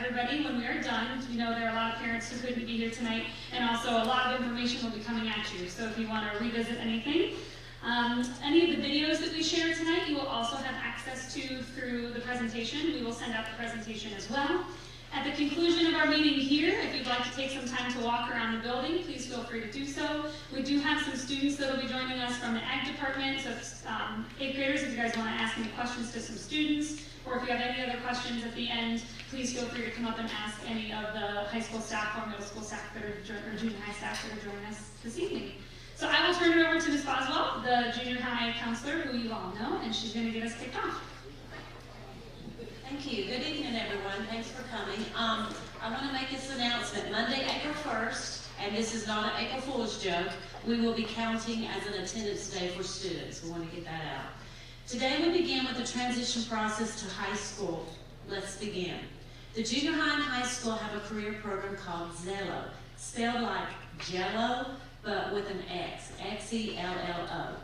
everybody when we are done. We know there are a lot of parents who couldn't be here tonight, and also a lot of information will be coming at you. So if you want to revisit anything, any of the videos that we share tonight, you will also have access to through the presentation. We will send out the presentation as well. At the conclusion of our meeting here, if you'd like to take some time to walk around the building, please feel free to do so. We do have some students that will be joining us from the Ag Department, so 8th graders, if you guys want to ask any questions to some students, or if you have any other questions at the end, please feel free to come up and ask any of the high school staff or middle school staff that are, or junior high staff that are joining us this evening. So I will turn it over to Ms. Boswell, the junior high counselor, who you all know, and she's going to get us kicked off. Thank you. Good evening, everyone. Thanks for coming. I want to make this announcement. Monday, April 1st, and this is not an April Fool's joke, we will be counting as an attendance day for students. We want to get that out. Today we begin with the transition process to high school. Let's begin. The junior high and high school have a career program called Zello, spelled like Jello, but with an X, X-E-L-L-O.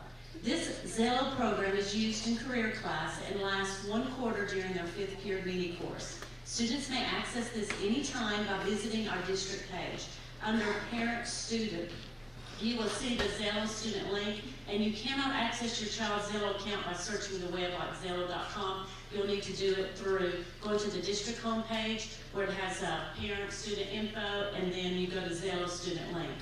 This Zello program is used in career class and lasts 1 quarter during their 5th period mini course. Students may access this anytime by visiting our district page. Under Parent Student, you will see the Zello student link, and you cannot access your child's Zello account by searching the web like Zello.com. You'll need to do it through going to the district homepage where it has parent student info, and then you go to Zello student link.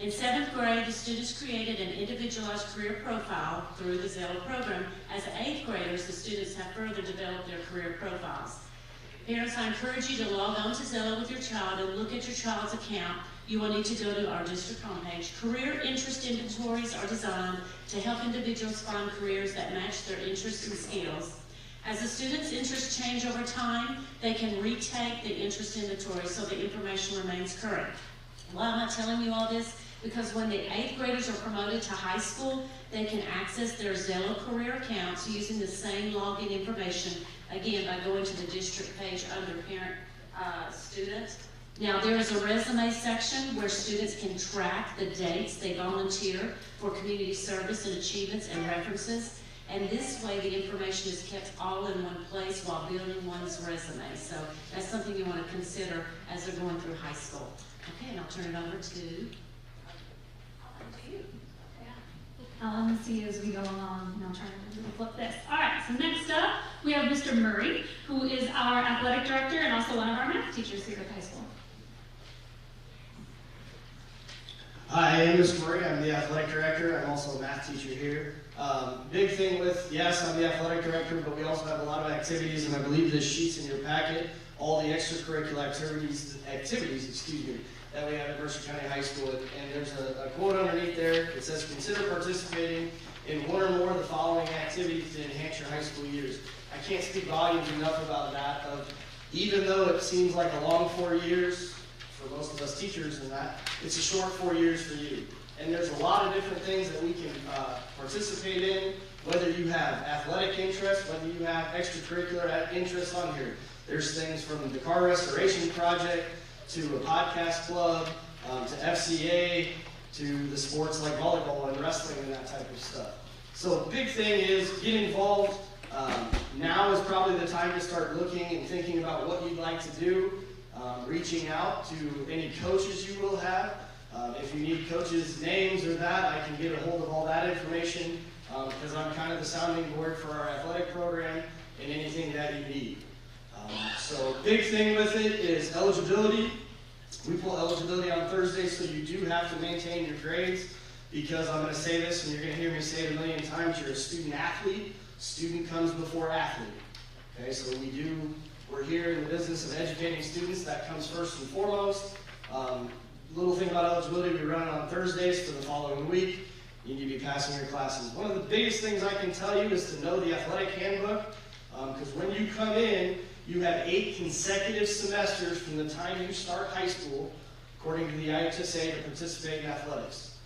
In 7th grade, the students created an individualized career profile through the Zello program. As 8th graders, the students have further developed their career profiles. Parents, I encourage you to log on to Zello with your child and look at your child's account. You will need to go to our district homepage. Career interest inventories are designed to help individuals find careers that match their interests and skills. As the students' interests change over time, they can retake the interest inventory so the information remains current. Why am I telling you all this? Because when the 8th graders are promoted to high school, they can access their Zello career accounts using the same login information, again, by going to the district page under Parent Student. Now, there is a resume section where students can track the dates they volunteer for community service and achievements and references. And this way, the information is kept all in one place while building one's resume. So that's something you want to consider as they're going through high school. Okay, and I'll turn it over to you. Let me see as we go along, and I'll try to flip this. All right, so next up, we have Mr. Murray, who is our athletic director and also one of our math teachers here at the high school. Hi, I'm Mr. Murray. I'm the athletic director. I'm also a math teacher here. Big thing with, yes, I'm the athletic director, but we also have a lot of activities, and I believe this sheet's in your packet, all the extracurricular activities, that we have at Mercer County High School, and there's a quote underneath there. It says, consider participating in one or more of the following activities to enhance your high school years. I can't speak volumes enough about that. Even though it seems like a long 4 years for most of us teachers and that, it's a short 4 years for you. And there's a lot of different things that we can participate in, whether you have athletic interest, whether you have extracurricular interests on here. There's things from the car restoration project, to a podcast club, to FCA, to the sports like volleyball and wrestling and that type of stuff. So big thing is get involved. Now is probably the time to start looking and thinking about what you'd like to do, reaching out to any coaches you will have. If you need coaches' names or that, I can get a hold of all that information because I'm kind of the sounding board for our athletic program and anything that you need. So big thing with it is eligibility. We pull eligibility on Thursdays, so you do have to maintain your grades because I'm going to say this, and you're going to hear me say it a million times, you're a student athlete. Student comes before athlete. Okay, so we're here in the business of educating students. That comes first and foremost. Little thing about eligibility, we run it on Thursdays for the following week. You need to be passing your classes. One of the biggest things I can tell you is to know the athletic handbook because when you come in, you have 8 consecutive semesters from the time you start high school, according to the IHSA, to participate in athletics.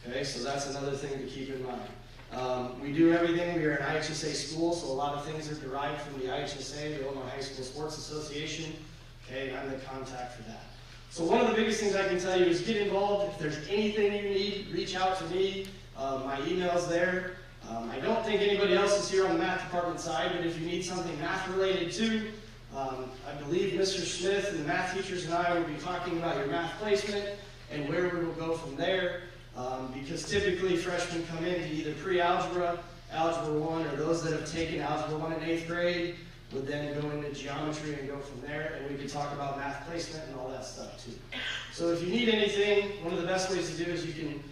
Okay, so that's another thing to keep in mind. We do everything. We are an IHSA school, so a lot of things are derived from the IHSA, the Illinois High School Sports Association. Okay, and I'm the contact for that. So one of the biggest things I can tell you is get involved. If there's anything you need, reach out to me. My email's there. I don't think anybody else is here on the math department side, but if you need something math related too, I believe Mr. Smith and the math teachers and I will be talking about your math placement and where we will go from there, because typically freshmen come into either pre-algebra, algebra 1, or those that have taken algebra 1 in 8th grade would then go into geometry and go from there, and we could talk about math placement and all that stuff too. So if you need anything, one of the best ways to do is you can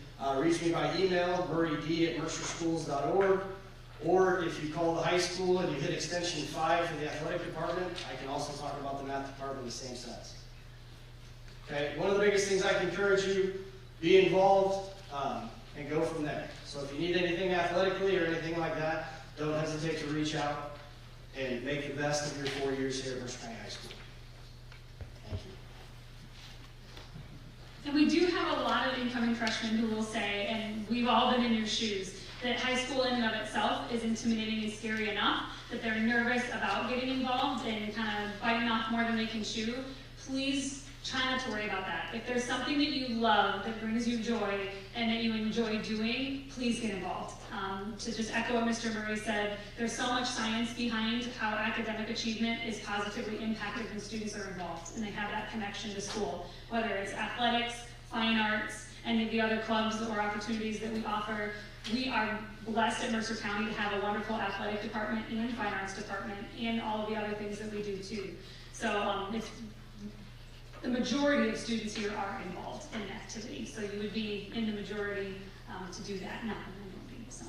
reach me by email, murrayd@mercerschools.org, or if you call the high school and you hit extension 5 for the athletic department, I can also talk about the math department the same size. Okay, one of the biggest things I can encourage you, be involved and go from there. So if you need anything athletically or anything like that, don't hesitate to reach out and make the best of your 4 years here at Mercer County High School. Thank you. And we do have a lot of incoming freshmen who will say, and we've all been in your shoes, that high school in and of itself is intimidating and scary enough that they're nervous about getting involved and kind of biting off more than they can chew. Please try not to worry about that. If there's something that you love, that brings you joy, and that you enjoy doing, please get involved. To just echo what Mr. Murray said, there's so much science behind how academic achievement is positively impacted when students are involved and they have that connection to school, whether it's athletics, fine arts, any of the other clubs or opportunities that we offer. We are blessed at Mercer County to have a wonderful athletic department and fine arts department and all of the other things that we do too. So the majority of students here are involved in an activity, so you would be in the majority to do that. Not the minority. So.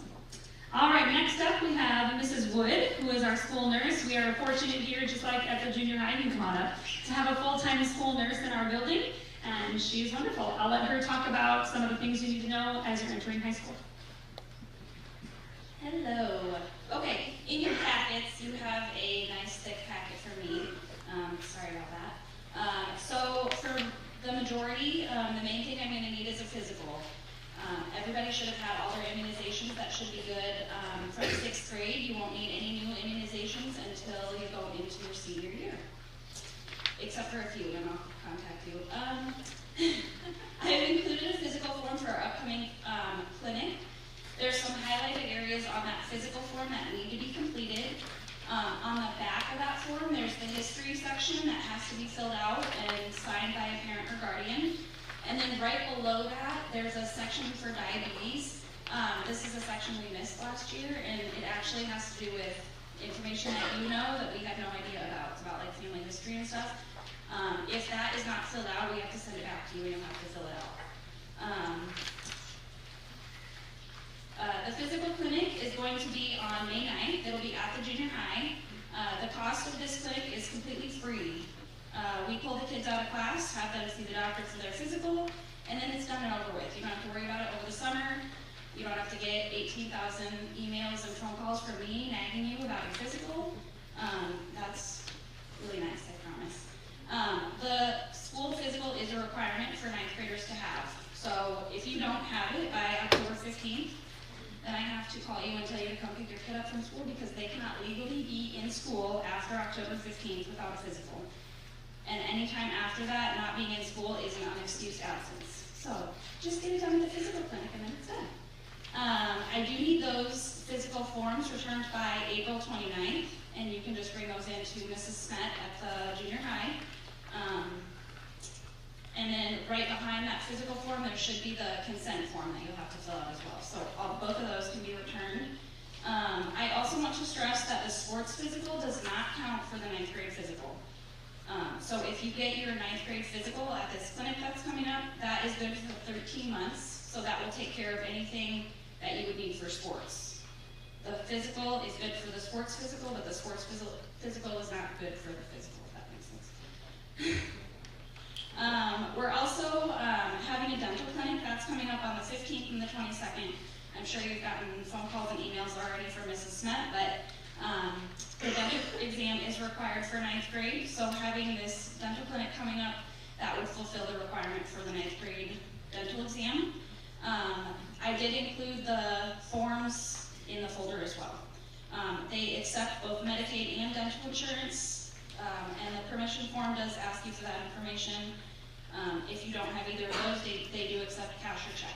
All right, next up we have Mrs. Wood, who is our school nurse. We are fortunate here, just like at the junior high, you can come on up, to have a full-time school nurse in our building, and she's wonderful. I'll let her talk about some of the things you need to know as you're entering high school. Hello. Okay, in your packets you have a nice thick packet for me. Sorry about that. So for the majority, the main thing I'm going to need is a physical. Everybody should have had all their immunizations. That should be good. From 6th grade, you won't need any new immunizations until you go into your senior year. Except for a few, and I'll contact you. I have included a physical form for our upcoming clinic. There's some highlighted areas on that physical form that need to be completed. On the back of that form, there's the history section that has to be filled out and signed by a parent or guardian. And then right below that, there's a section for diabetes. This is a section we missed last year, and it actually has to do with information that you know that we had no idea about. It's about like family history and stuff. If that is not filled out, we have to send it back to you and you'll have to fill it out. The physical clinic is going to be on May 9th. It'll be at the junior high. The cost of this clinic is completely free. We pull the kids out of class, have them see the doctor for their physical, and then it's done and over with. You don't have to worry about it over the summer. You don't have to get 18,000 emails and phone calls from me nagging you about your physical. That's really nice, I promise. The school physical is a requirement for 9th graders to have. So if you don't have it by October 15th, then I have to call you and tell you to come pick your kid up from school because they cannot legally be in school after October 15th without a physical. And anytime after that, not being in school is an unexcused absence. So just get it done at the physical clinic and then it's done. I do need those physical forms returned by April 29th, and you can just bring those in to Mrs. Smet at the junior high. And then right behind that physical form, there should be the consent form that you'll have to fill out as well. So both of those can be returned. I also want to stress that the sports physical does not count for the 9th grade physical. So if you get your 9th grade physical at this clinic that's coming up, that is good for 13 months. So that will take care of anything that you would need for sports. The physical is good for the sports physical, but the sports physical is not good for the physical, if that makes sense. We're also having a dental clinic that's coming up on the 15th and the 22nd. I'm sure you've gotten phone calls and emails already from Mrs. Smet, but the dental exam is required for 9th grade, so having this dental clinic coming up, that would fulfill the requirement for the 9th grade dental exam. I did include the forms in the folder as well. They accept both Medicaid and dental insurance, and the permission form does ask you for that information. If you don't have either of those, they do accept cash or check.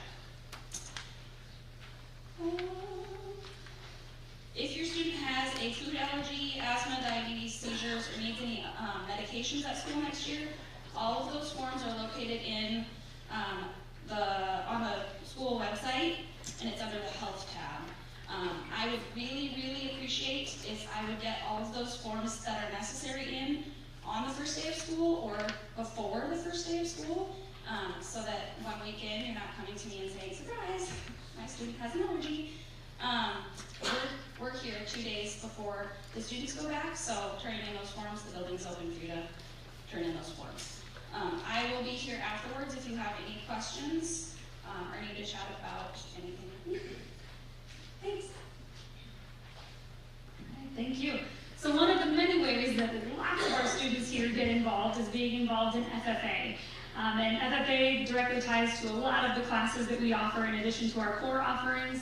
If your student has a food allergy, asthma, diabetes, seizures, or needs any medications at school next year, all of those forms are located in on the school website, and it's under the health tab. I would really, really appreciate if I would get all of those forms that are necessary in on the first day of school or before the first day of school, so that 1 weekend you're not coming to me and saying, surprise, my student has an allergy. We're here 2 days before the students go back, so turn in those forms. The building's open for you to turn in those forms. I will be here afterwards if you have any questions or need to chat about anything. Thanks. Okay, thank you. So one of the many ways that lots of our students here get involved is being involved in FFA. And FFA directly ties to a lot of the classes that we offer in addition to our core offerings.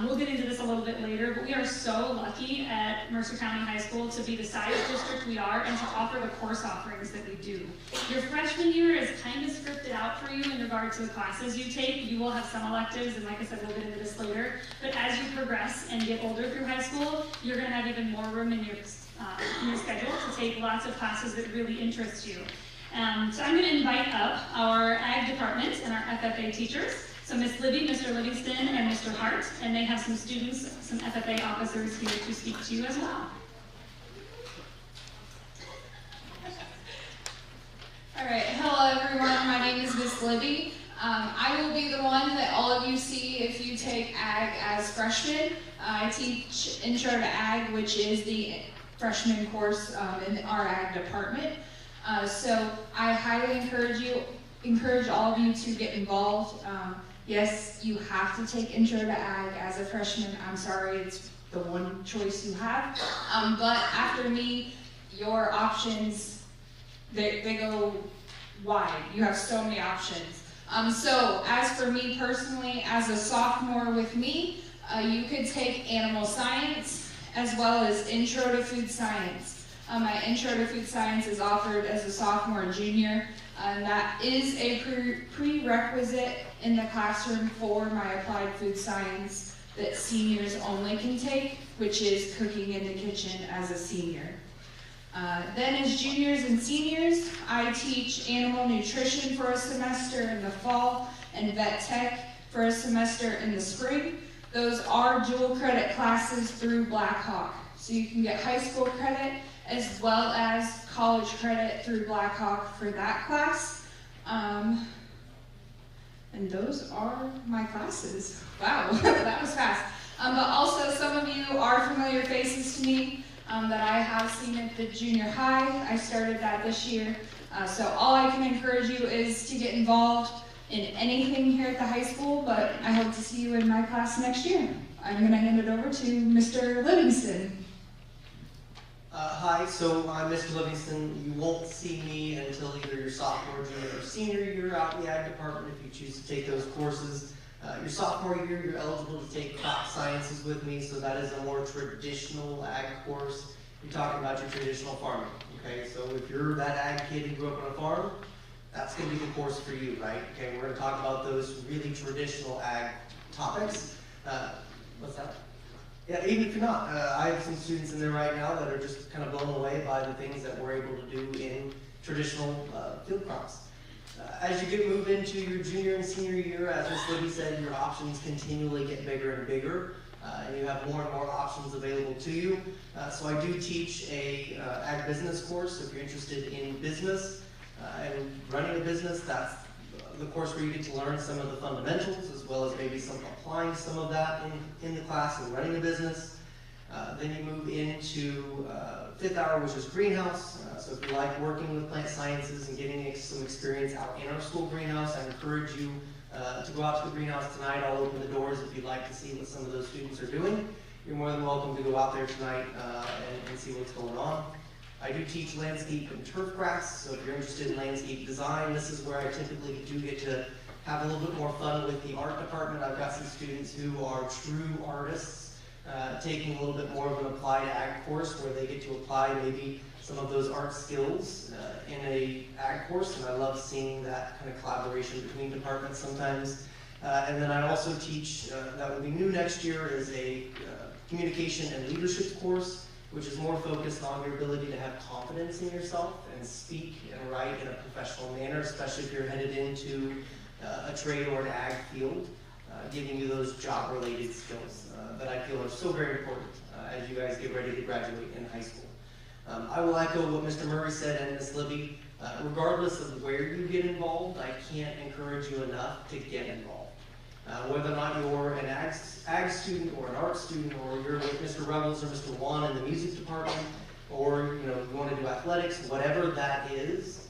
We'll get into this a little bit later, but we are so lucky at Mercer County High School to be the size district we are and to offer the course offerings that we do. Your freshman year is kind of scripted out for you in regard to the classes you take. You will have some electives, and like I said, we'll get into this later. But as you progress and get older through high school, you're going to have even more room in your schedule to take lots of classes that really interest you. So I'm going to invite up our Ag department and our FFA teachers. So Ms. Libby, Mr. Livingston, and Mr. Hart, and they have some students, some FFA officers here to speak to you as well. All right, hello everyone, my name is Ms. Libby. I will be the one that all of you see if you take Ag as freshmen. I teach Intro to Ag, which is the freshman course in our Ag department. So I highly encourage all of you to get involved. Yes, you have to take Intro to Ag as a freshman. I'm sorry, it's the one choice you have. But after me, your options, they go wide. You have so many options. So as for me personally, as a sophomore with me, you could take animal science as well as Intro to Food Science. My Intro to Food Science is offered as a sophomore and junior. That is a prerequisite in the classroom for my applied food science that seniors only can take, which is cooking in the kitchen as a senior. Then as juniors and seniors, I teach animal nutrition for a semester in the fall and vet tech for a semester in the spring. Those are dual credit classes through Blackhawk. So you can get high school credit as well as college credit through Blackhawk for that class. And those are my classes. Wow, that was fast. But also some of you are familiar faces to me that I have seen at the junior high. I started that this year. So all I can encourage you is to get involved in anything here at the high school, but I hope to see you in my class next year. I'm gonna hand it over to Mr. Livingston. Hi, so I'm Mr. Livingston. You won't see me until either your sophomore, junior, or senior year out in the Ag department if you choose to take those courses. Your sophomore year, you're eligible to take crop sciences with me, so that is a more traditional Ag course. You're talking about your traditional farming, okay? So if you're that Ag kid who grew up on a farm, that's going to be the course for you, right? Okay, we're going to talk about those really traditional Ag topics. What's that? Yeah, even if you're not, I have some students in there right now that are just kind of blown away by the things that we're able to do in traditional field crops. As you move into your junior and senior year, as Ms. Libby said, your options continually get bigger and bigger, and you have more and more options available to you. So I do teach a Ag business course. If you're interested in business and running a business, that's the course where you get to learn some of the fundamentals as well as maybe applying some of that in the class and running a business. Then you move into 5th hour, which is greenhouse. So if you like working with plant sciences and getting some experience out in our school greenhouse, I encourage you to go out to the greenhouse tonight. I'll open the doors if you'd like to see what some of those students are doing. You're more than welcome to go out there tonight and see what's going on. I do teach landscape and turf grass, so if you're interested in landscape design, this is where I typically do get to have a little bit more fun with the art department. I've got some students who are true artists, taking a little bit more of an applied Ag course where they get to apply maybe some of those art skills in a Ag course, and I love seeing that kind of collaboration between departments sometimes. And then I also teach, that will be new next year, is a communication and leadership course, which is more focused on your ability to have confidence in yourself and speak and write in a professional manner, especially if you're headed into a trade or an ag field, giving you those job-related skills that I feel are so very important as you guys get ready to graduate in high school. I will echo what Mr. Murray said and Ms. Libby. Regardless of where you get involved, I can't encourage you enough to get involved. Whether or not you're an ag student or an art student, or you're with Mr. Rebels or Mr. Wan in the music department, or you want to do athletics, whatever that is,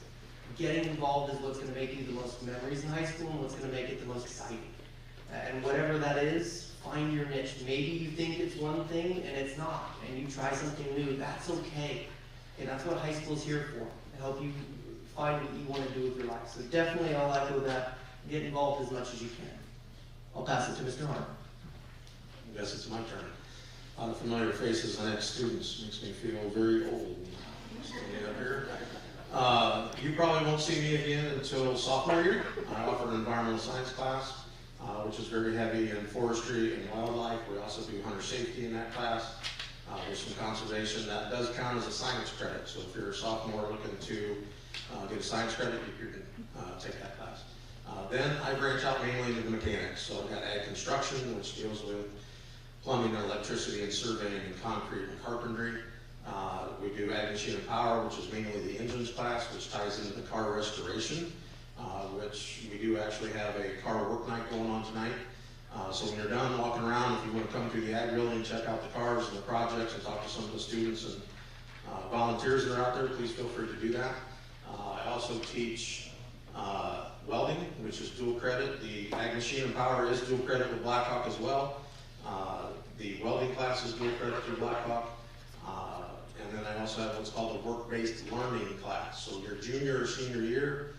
getting involved is what's going to make you the most memories in high school and what's going to make it the most exciting. And whatever that is, find your niche. Maybe you think it's one thing and it's not, and you try something new. That's okay. And that's what high school is here for, to help you find what you want to do with your life. So definitely I'll echo that. Get involved as much as you can. I'll pass it to Mr. Hart. I guess it's my turn. A lot of familiar faces and ex-students makes me feel very old standing up here. You probably won't see me again until sophomore year. I offer an environmental science class, which is very heavy in forestry and wildlife. We also do hunter safety in that class. There's some conservation that does count as a science credit. So if you're a sophomore looking to get a science credit, you can take that class. Then I branch out mainly into the mechanics. So I've got ag construction, which deals with plumbing and electricity and surveying and concrete and carpentry. We do ag machine and power, which is mainly the engines class, which ties into the car restoration, which we do actually have a car work night going on tonight. So when you're done walking around, if you want to come through the ag building, check out the cars and the projects and talk to some of the students and volunteers that are out there, please feel free to do that. I also teach welding, which is dual credit. The ag machine and power is dual credit with Blackhawk as well. The welding class is dual credit through Blackhawk. And then I also have what's called a work-based learning class. So your junior or senior year,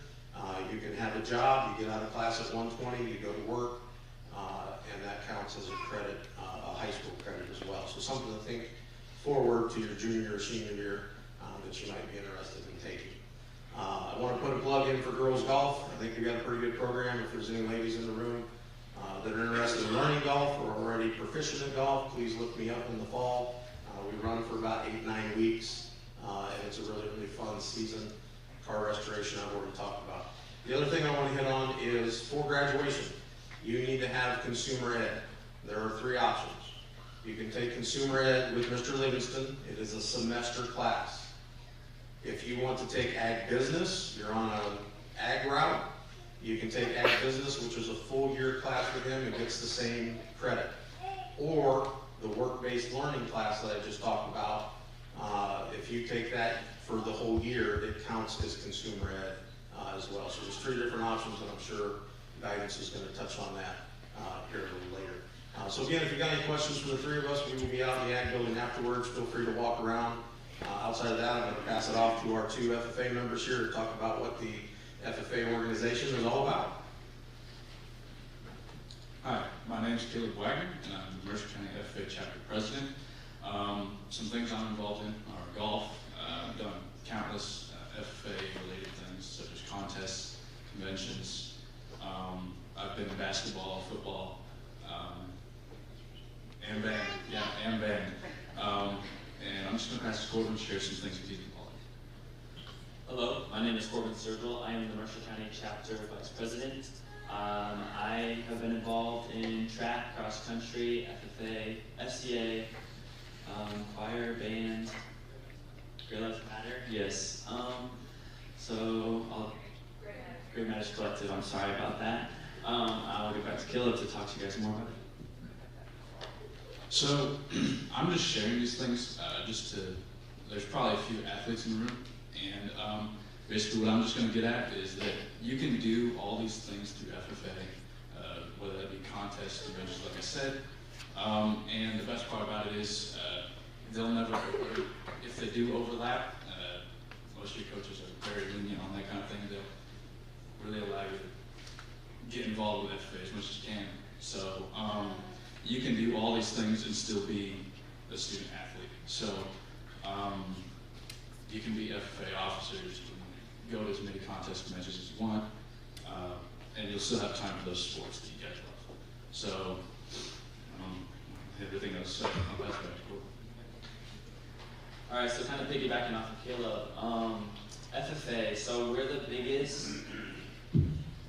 you can have a job, you get out of class at 120, you go to work, and that counts as a credit, a high school credit as well. So something to think forward to your junior or senior year that you might be interested in taking. I want to put a plug in for girls golf. I think we've got a pretty good program. If there's any ladies in the room that are interested in learning golf or already proficient in golf, please look me up in the fall. We run for about 8-9 weeks, and it's a really, really fun season. Car restoration I've already talked about. The other thing I want to hit on is for graduation, you need to have consumer ed. There are 3 options. You can take consumer ed with Mr. Livingston. It is a semester class. If you want to take ag business, you're on an ag route, you can take ag business, which is a full year class with him and gets the same credit. Or the work-based learning class that I just talked about, if you take that for the whole year, it counts as consumer ed as well. So there's 3 different options, and I'm sure guidance is going to touch on that here a little later. So again, if you've got any questions for the 3 of us, we will be out in the ag building afterwards. Feel free to walk around. Outside of that, I'm going to pass it off to our 2 FFA members here to talk about what the FFA organization is all about. Hi, my name is Caleb Wagner, and I'm the Mercer County FFA Chapter President. Some things I'm involved in are golf. I've done countless FFA-related things, such as contests, conventions. I've been in basketball, football, and band. Yeah, and band. And I'm just going to pass to Corbin to share some things with you. Hello, my name is Corbin Sergel. I am the Mercer County Chapter Vice President. I have been involved in track, cross country, FFA, FCA, choir, band, Great Lives Matter. Yes. Great Matters Collective. I'm sorry about that. I'll get back to Caleb to talk to you guys more about it. So I'm just sharing these things there's probably a few athletes in the room, and basically what I'm just going to get at is that you can do all these things through FFA, whether that be contests, conventions, like I said, and the best part about it is they'll never, if they do overlap, most of your coaches are very lenient on that kind of thing. They'll really allow you to get involved with FFA as much as you can. So you can do all these things and still be a student athlete. So you can be FFA officers, you can go to as many contest conventions as you want, and you'll still have time for those sports that you guys love. So everything else set up as practical. All right, so kind of piggybacking off of Caleb, FFA. So we're the biggest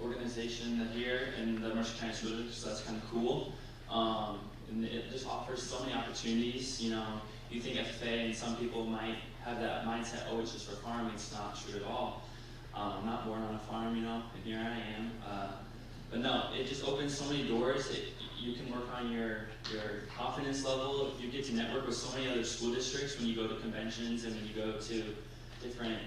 organization here in the Mercer County School District, so that's kind of cool. And it just offers so many opportunities. You know, you think FFA, and some people might have that mindset, oh, it's just for farming. It's not true at all. I'm not born on a farm, you know, and here I am. But no, it just opens so many doors. You can work on your confidence level. You get to network with so many other school districts when you go to conventions and when you go to different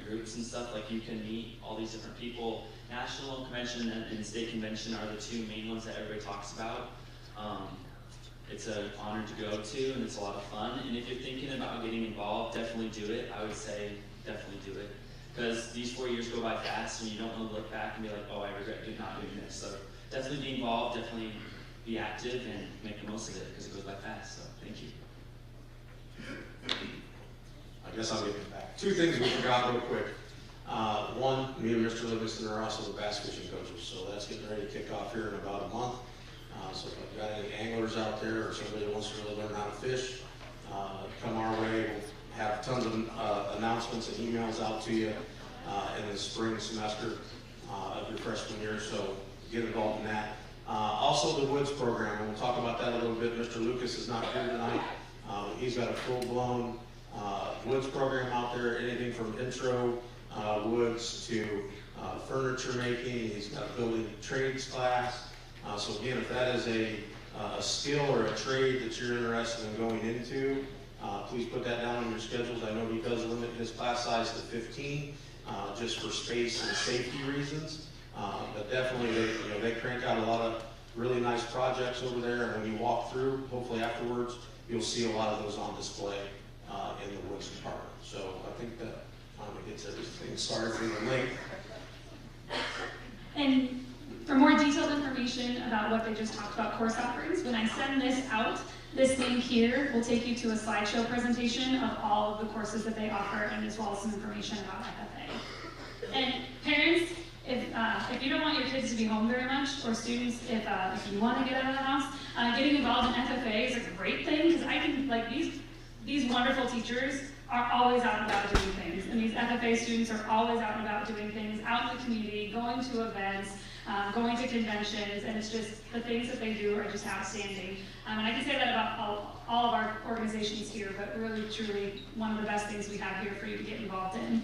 groups and stuff. Like, you can meet all these different people. National convention and state convention are the two main ones that everybody talks about. It's an honor to go to, and it's a lot of fun. And if you're thinking about getting involved, definitely do it. I would say definitely do it. Because these 4 years go by fast, and you don't want to look back and be like, oh, I regret not doing this. So definitely be involved, definitely be active, and make the most of it, because it goes by fast. So thank you. I guess I'll get it back. Two things we forgot real quick. One, me and Mr. Livingston are also the bass fishing coaches, so that's getting ready to kick off here in about a month. So if you've got any anglers out there or somebody that wants to really learn how to fish, come our way. We'll have tons of announcements and emails out to you in the spring semester of your freshman year, so get involved in that. Also the Woods program, and we'll talk about that a little bit. Mr. Lucas is not here tonight. He's got a full-blown Woods program out there, anything from intro woods to furniture making. He's got a building trades class. So again, if that is a skill or a trade that you're interested in going into, please put that down on your schedules. I know he does limit his class size to 15, just for space and safety reasons. But definitely, they crank out a lot of really nice projects over there. And when you walk through, hopefully afterwards, you'll see a lot of those on display in the Woods department. So I think that gets everything started for the link. And for more detailed information about what they just talked about, course offerings, when I send this out, this link here will take you to a slideshow presentation of all of the courses that they offer, and as well as some information about FFA. And parents, if you don't want your kids to be home very much, or students, if you want to get out of the house, getting involved in FFA is a great thing, because I can, like, these wonderful teachers are always out and about doing things, and these FFA students are always out and about doing things, out in the community, going to events, going to conventions, and it's just, the things that they do are just outstanding. And I can say that about all of our organizations here, but really, truly, one of the best things we have here for you to get involved in.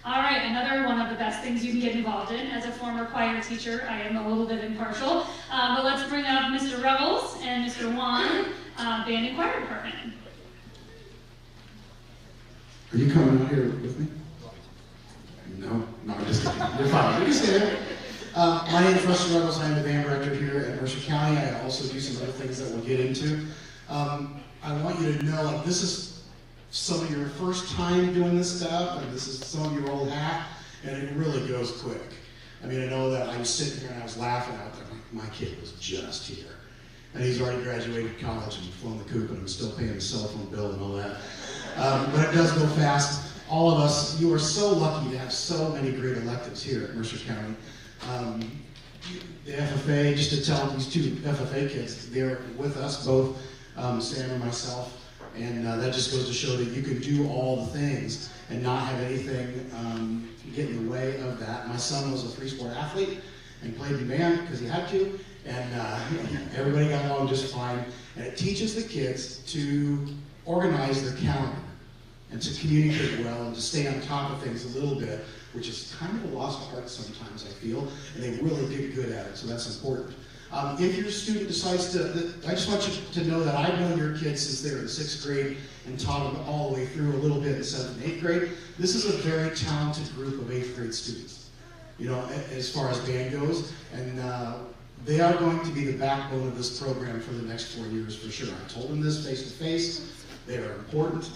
All right, another one of the best things you can get involved in. As a former choir teacher, I am a little bit impartial, but let's bring up Mr. Revels and Mr. Juan, band and choir department. Are you coming out here with me? No, I'm just kidding. You're fine. You can stay there. My name is Rusty Revels. I'm the band director here at Mercer County. I also do some other things that we'll get into. I want you to know, like, this is some of your first time doing this stuff, and this is some of your old hat, and it really goes quick. I mean, I know that I was sitting here and I was laughing out there, like, my kid was just here. And he's already graduated college and flown the coop, and I'm still paying his cell phone bill and all that. But it does go fast. All of us, you are so lucky to have so many great electives here at Mercer County. The FFA, just to tell these two FFA kids, they're with us, both Sam and myself, and that just goes to show that you can do all the things and not have anything get in the way of that. My son was a three-sport athlete and played in band because he had to, and everybody got along just fine. And it teaches the kids to organize their calendar and to communicate well and to stay on top of things a little bit, which is kind of a lost art sometimes, I feel, and they really get good at it, so that's important. If your student decides to, I just want you to know that I've known your kids since they were in 6th grade and taught them all the way through a little bit in 7th and 8th grade. This is a very talented group of 8th grade students, you know, as far as band goes, and they are going to be the backbone of this program for the next 4 years for sure. I told them this face to face. They are important,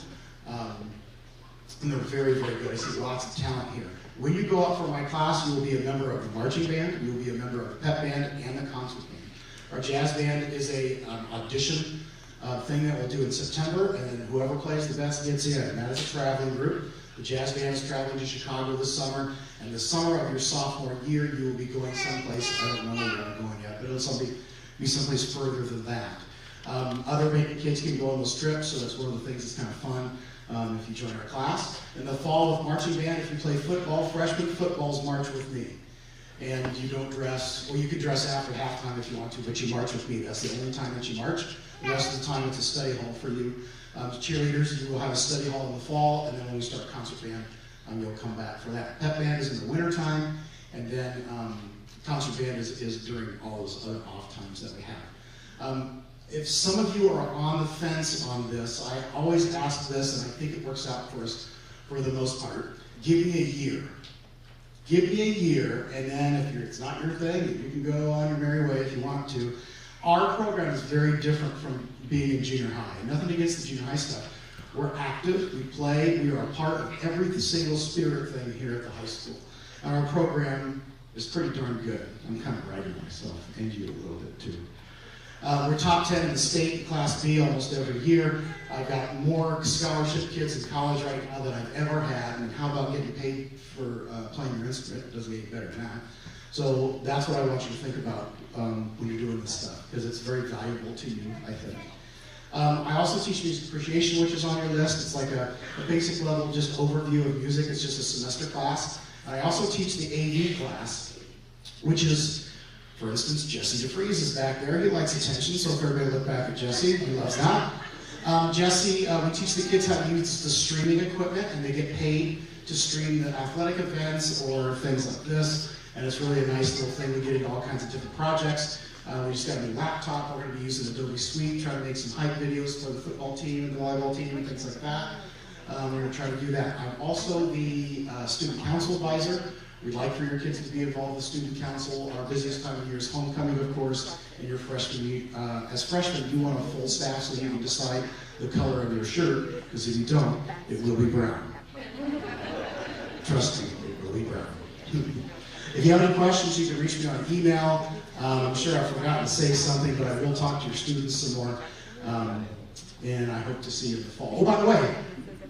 and they're very, very good. I see lots of talent here. When you go out for my class, you will be a member of the marching band, you will be a member of the pep band, and the concert band. Our jazz band is a audition thing that we'll do in September, and then whoever plays the best gets in, and that is a traveling group. The jazz band is traveling to Chicago this summer, and the summer of your sophomore year, you will be going someplace, I don't know where you're going yet, but it'll be someplace further than that. Other kids can go on those trips, so that's one of the things that's kind of fun if you join our class. In the fall with marching band, if you play football, freshman footballs march with me. And you don't dress, well, you can dress after halftime if you want to, but you march with me. That's the only time that you march. The rest of the time it's a study hall for you. Cheerleaders, you will have a study hall in the fall, and then when we start concert band, you'll come back for that. Pep band is in the winter time, and then concert band is during all those other off times that we have. If some of you are on the fence on this, I always ask this, and I think it works out for us for the most part. Give me a year. Give me a year, and then if it's not your thing, you can go on your merry way if you want to. Our program is very different from being in junior high. Nothing against the junior high stuff. We're active, we play, we are a part of every single spirit thing here at the high school. And our program is pretty darn good. I'm kind of bragging myself, and you a little bit too. We're top 10 in the state in Class B almost every year. I've got more scholarship kids in college right now than I've ever had, and how about getting paid for playing your instrument? It doesn't get better than that. So that's what I want you to think about when you're doing this stuff, because it's very valuable to you, I think. I also teach music appreciation, which is on your list. It's like a basic level, just overview of music. It's just a semester class. I also teach the AV class, which is, for instance, Jesse DeFries is back there. He likes attention, so if everybody look back at Jesse, he loves that. Jesse, we teach the kids how to use the streaming equipment, and they get paid to stream the athletic events or things like this. And it's really a nice little thing. We get into all kinds of different projects. We just got a new laptop. We're going to be using Adobe Suite, trying to make some hype videos for the football team and the volleyball team and things like that. We're going to try to do that. I'm also the student council advisor. We'd like for your kids to be involved with student council. Our busiest time of year is homecoming, of course, and your freshman. As freshmen, you want a full staff so you can decide the color of your shirt, because if you don't, it will be brown. Trust me, it will be brown. If you have any questions, you can reach me on email. I'm sure I've forgotten to say something, but I will talk to your students some more. And I hope to see you in the fall. Oh, by the way,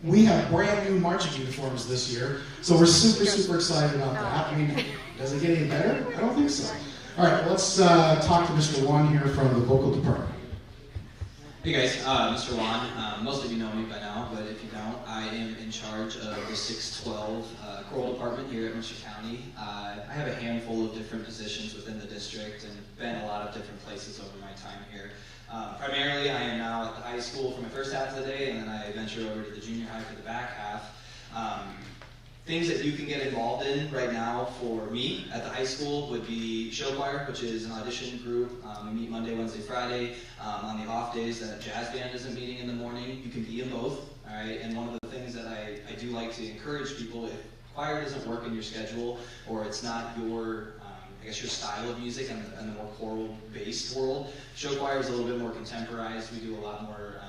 we have brand new marching uniforms this year, so we're super, super excited about that. I mean, does it get any better? I don't think so. All right, well, let's talk to Mr. Wan here from the vocal department. Hey guys, Mr. Wan. Most of you know me by now, but if you don't, I am in charge of the 612 choral department here at Mercer County. I have a handful of different positions within the district and been a lot of different places over my time here. Primarily, I am now at the high school for my first half of the day, and then I venture over to the junior high for the back half. Things that you can get involved in right now for me at the high school would be show choir, which is an audition group. We meet Monday, Wednesday, Friday. On the off days that jazz band isn't meeting in the morning, you can be in both. All right. And one of the things that I do like to encourage people, if choir doesn't work in your schedule or it's not your I guess your style of music and the more choral-based world, show choir is a little bit more contemporized. We do a lot more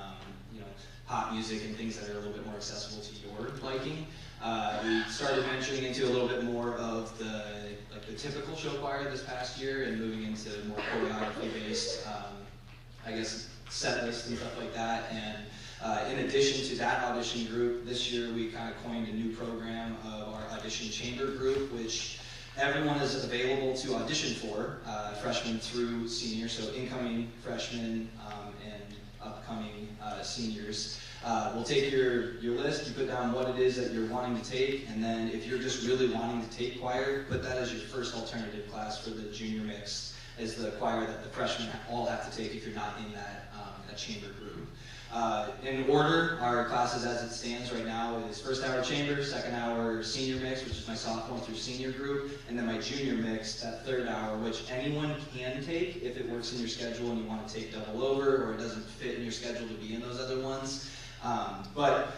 pop music and things that are a little bit more accessible to your liking. We started venturing into a little bit more of the typical show choir this past year and moving into more choreography-based, I guess, set lists and stuff like that. And in addition to that audition group, this year we kind of coined a new program of our audition chamber group, which everyone is available to audition for, freshmen through seniors, so incoming freshmen and upcoming seniors. We'll take your list, you put down what it is that you're wanting to take, and then if you're just really wanting to take choir, put that as your first alternative class for the junior mix, is the choir that the freshmen all have to take if you're not in that chamber group. In order, our classes as it stands right now is first hour chamber, second hour senior mix, which is my sophomore through senior group, and then my junior mix, that third hour, which anyone can take if it works in your schedule and you want to take double over or it doesn't fit in your schedule to be in those other ones. But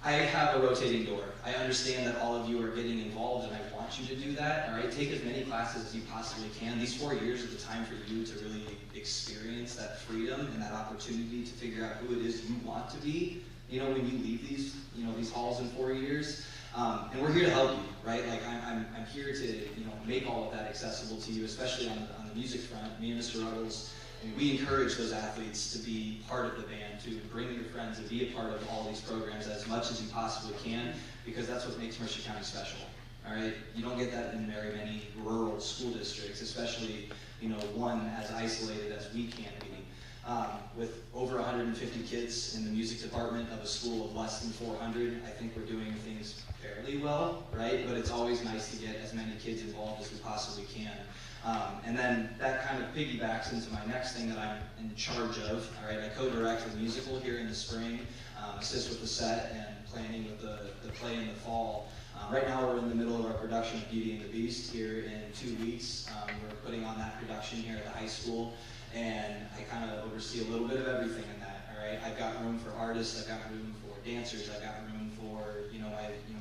I have a rotating door. I understand that all of you are getting involved and I want you to do that. All right, take as many classes as you possibly can. These 4 years are the time for you to really experience that freedom and that opportunity to figure out who it is you want to be, when you leave these halls in 4 years. And we're here to help you, right? Like I'm here to, make all of that accessible to you, especially on the music front. Me and Mr. Ruggles, we encourage those athletes to be part of the band, to bring your friends and be a part of all these programs as much as you possibly can, because that's what makes Mercer County special. All right, you don't get that in very many rural school districts, especially one as isolated as we can be. With over 150 kids in the music department of a school of less than 400, I think we're doing things fairly well, right? But it's always nice to get as many kids involved as we possibly can. And then that kind of piggybacks into my next thing that I'm in charge of. All right, I co-direct the musical here in the spring, assist with the set and planning with the play in the fall. Right now we're in the middle of our production of Beauty and the Beast here in 2 weeks. We're putting on that production here at the high school, and I kind of oversee a little bit of everything in that. All right, I've got room for artists, I've got room for dancers, I've got room for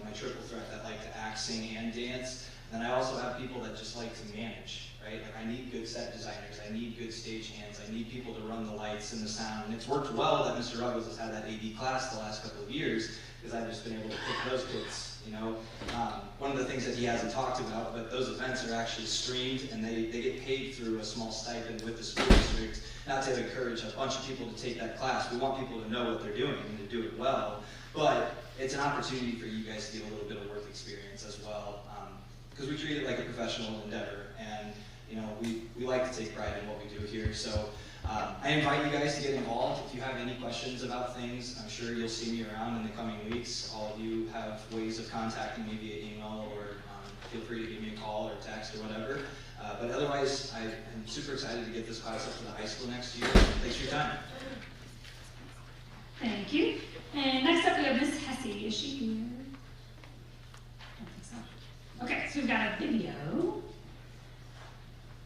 my triple threat that like to act, sing, and dance. Then I also have people that just like to manage, right? Like I need good set designers, I need good stage hands, I need people to run the lights and the sound. And it's worked well that Mr. Ruggles has had that AD class the last couple of years, because I've just been able to pick those kids. One of the things that he hasn't talked about, but those events are actually streamed and they get paid through a small stipend with the school district, not to encourage a bunch of people to take that class. We want people to know what they're doing and to do it well, but it's an opportunity for you guys to get a little bit of work experience as well, because we treat it like a professional endeavor, and we like to take pride in what we do here. So I invite you guys to get involved. If you have any questions about things, I'm sure you'll see me around in the coming weeks. All of you have ways of contacting me via email, or feel free to give me a call or text or whatever. But otherwise, I am super excited to get this class up to the high school next year. Thanks for your time. Thank you. And next up we have Miss Hesse. Is she here? I don't think so. Okay, so we've got a video.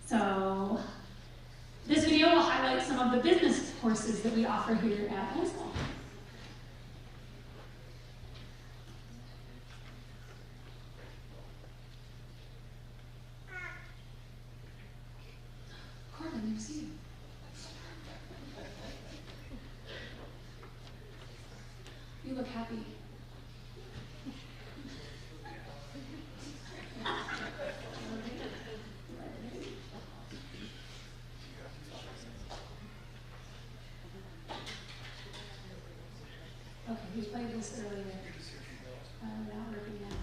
So this video will highlight some of the business courses that we offer here at high school. Corbin, you see you. You look happy. Okay, we played this earlier. Not working yet.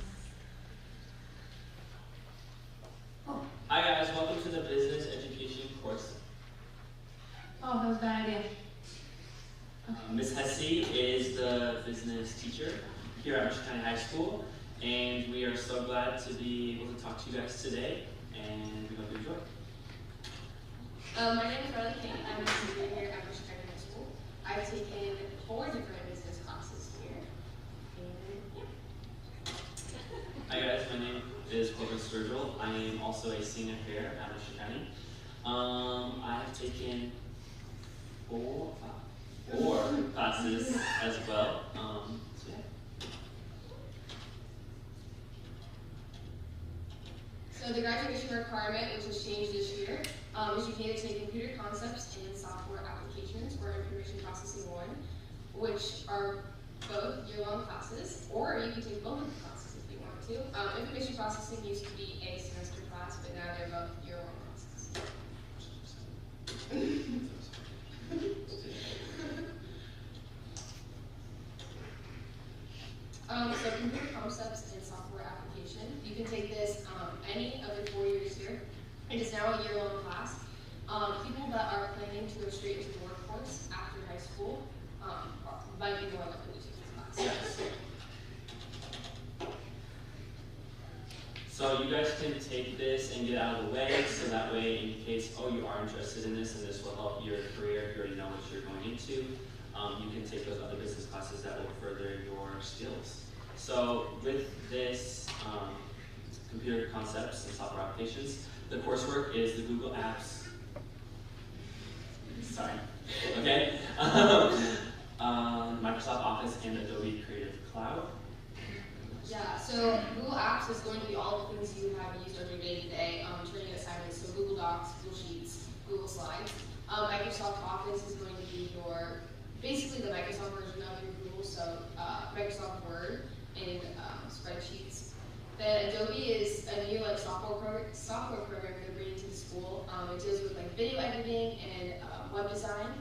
Oh. Hi guys, welcome to the business education course. Oh, that was a bad idea. Ms. Hesse is the business teacher here at Mercer County High School, and we are so glad to be able to talk to you guys today, and we hope you enjoy. My name is Riley King. I'm a senior here at Mercer County High School. I've taken 4 different business classes here. Hi guys, my name is Corbin Sturgill. I am also a senior here at Mercer County. I have taken 4 classes as well. So yeah. So the graduation requirement, which has changed this year, is you can either take computer concepts and software applications or information processing 1, which are both year-long classes, or you can take both of the classes if you want to. Information processing used to be a semester class, but now they're both year-long classes. So computer concepts and software application, you can take this any of the 4 years here. It is now a year-long class. People that are planning to go straight into the workforce after high school might be more likely to take this class. Yes. So you guys can take this and get out of the way, so that way in case, you are interested in this and this will help your career, if you already know what you're going into, you can take those other business classes that will further your skills. So with this computer concepts and software applications, the coursework is the Google Apps, sorry, okay, Microsoft Office and Adobe Creative Cloud. Yeah, so Google Apps is going to be all the things you have used on your day-to-day, turning assignments, so Google Docs, Google Sheets, Google Slides. Microsoft Office is going to be basically the Microsoft version of your Google, so Microsoft Word and spreadsheets. Then Adobe is a new software program they're bringing to the school. It deals with video editing and web design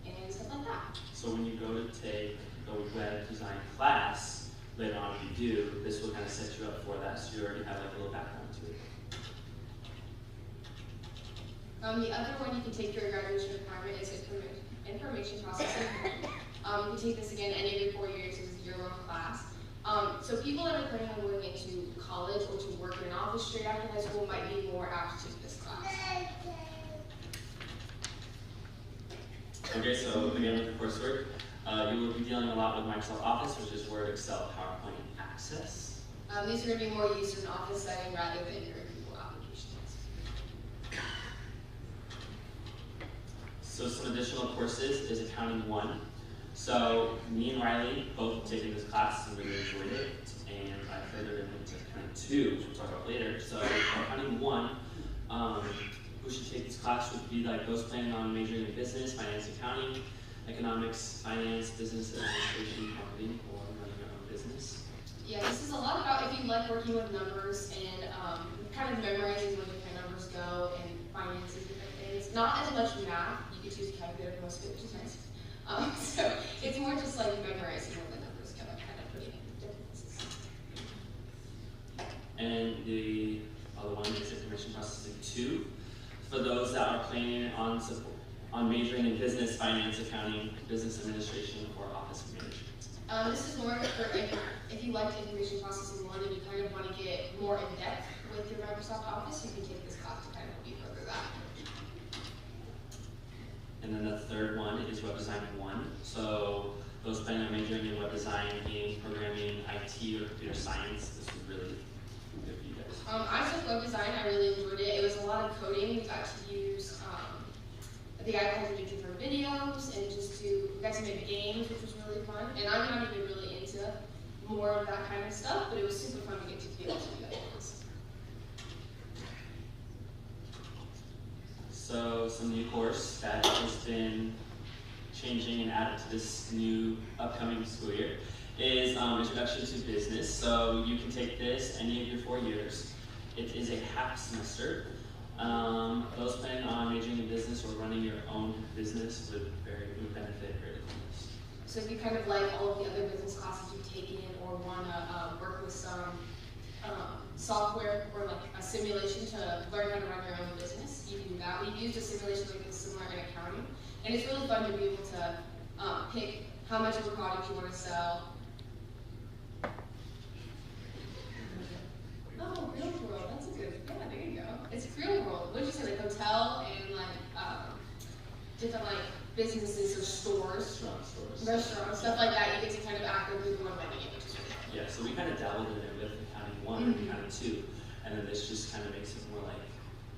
and stuff like that. So when you go to take a web design class, later on if you do, this will kind of set you up for that, so you already have a little background to it. The other one you can take your graduation requirement is information processing. You can take this again any of your 4 years. It's a year-long class. So people that are planning on going into college or to work in an office straight after high school might be more apt to take this class. Okay, so again with the coursework, you will be dealing a lot with Microsoft Office, which is Word, Excel, PowerPoint, and Access. These are going to be more used in an office setting rather than your Google applications. So some additional courses is Accounting 1. So me and Riley both taken this class and really enjoyed it, and I further into Accounting 2, which we'll talk about later. So Accounting 1, who should take this class would be like those planning on majoring in business, finance, accounting, economics, finance, business administration, marketing, or running your own business. Yeah, this is a lot about if you like working with numbers and kind of memorizing where different numbers go and finances, different things. Not as much math. You could choose a calculator for most of it, which is nice. So it's more just like memorizing where the numbers go and kind of putting in differences. And the other one is Information Processing 2. For those that are planning on majoring in business, finance, accounting, business administration, or office management. This is more for if you liked Information Processing 1 and you kind of want to get more in depth with your Microsoft Office, you can take this class to kind of help you further that. And then the third one is Web Design 1. So those planning on majoring in web design, game programming, IT, or computer science, this is really good for you guys. I took web design. I really enjoyed it. It was a lot of coding. We got to use the iPad to do different videos and we got to make games, which was really fun. And I'm not even really into more of that kind of stuff, but it was super fun to get to be able to do that. So some new course that has been changing and added to this new upcoming school year is Introduction to Business. So you can take this any of your 4 years. It is a half semester. Those planning on majoring in business or running your own business would benefit greatly from this. So if you kind of like all of the other business classes you've taken or want to work with some software or like a simulation to learn how to run your own business, you can do that. We've used a simulation like this similar in accounting, and it's really fun to be able to pick how much of a product you want to sell. Oh, real world, that's a good, yeah, there you go. It's real world. What did you say, like hotel and like different like businesses or stores, restaurants, stuff like that. You get to kind of actively run running it, which is really fun. Yeah, so we kind of dabbled in it with Accounting 1 and Accounting 2, and then this just kind of makes it more like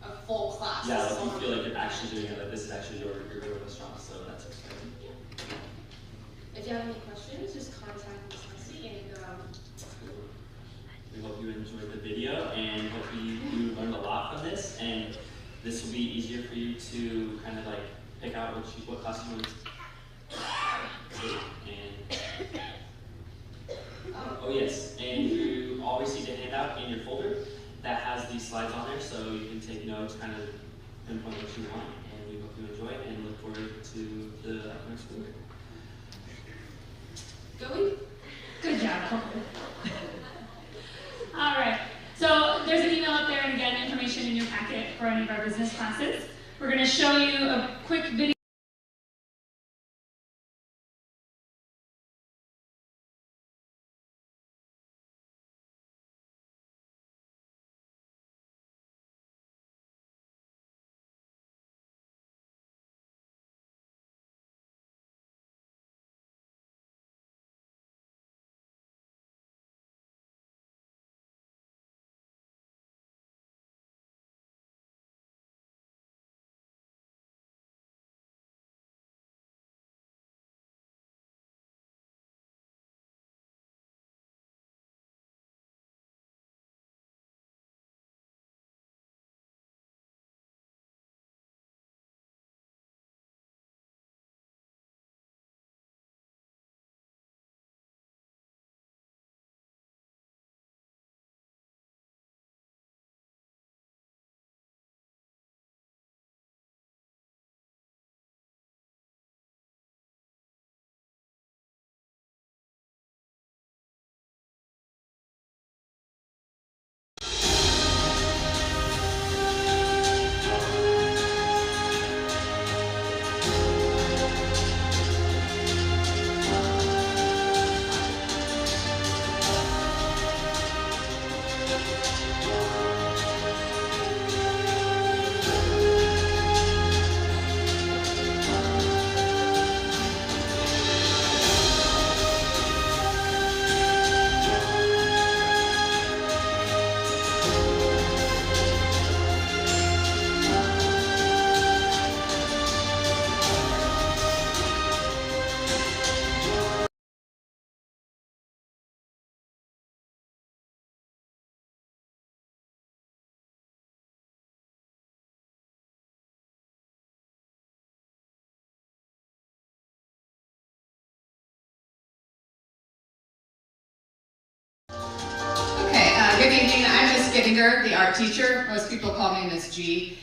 a full class. Yeah, like you feel like you're actually doing it, like this is actually your real restaurant, so that's exciting. If you have any questions, just contact Ms. Hesse and we hope you enjoyed the video and hope you learned a lot from this, and this will be easier for you to kind of like pick out what class you want to take. And oh yes, and you all received a handout in your folder that has these slides on there, so you can take notes, kind of pinpoint what you want, and we hope you enjoy it and look forward to the upcoming school year. Going? Good job. All right, so there's an email up there, and again, information in your packet for any of our business classes. We're going to show you a quick video. good evening. I'm Miss Gittinger, the art teacher. Most people call me Miss G.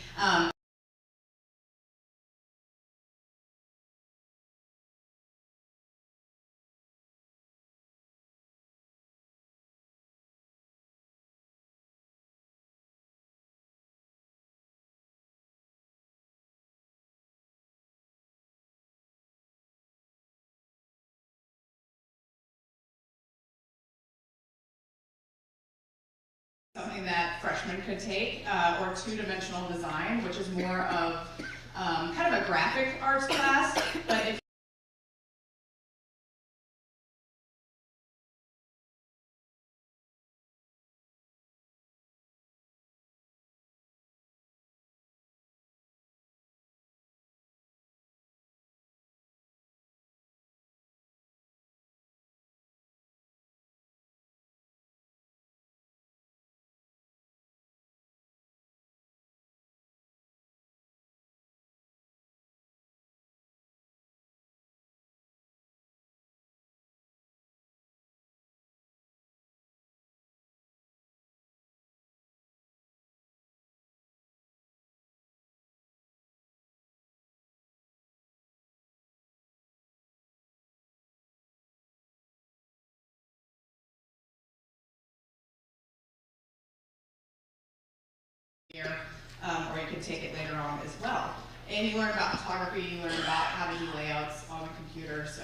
Something that freshmen could take, or two-dimensional design, which is more of kind of a graphic arts class. But if or you can take it later on as well. And you learn about photography, you learn about how to do layouts on a computer, so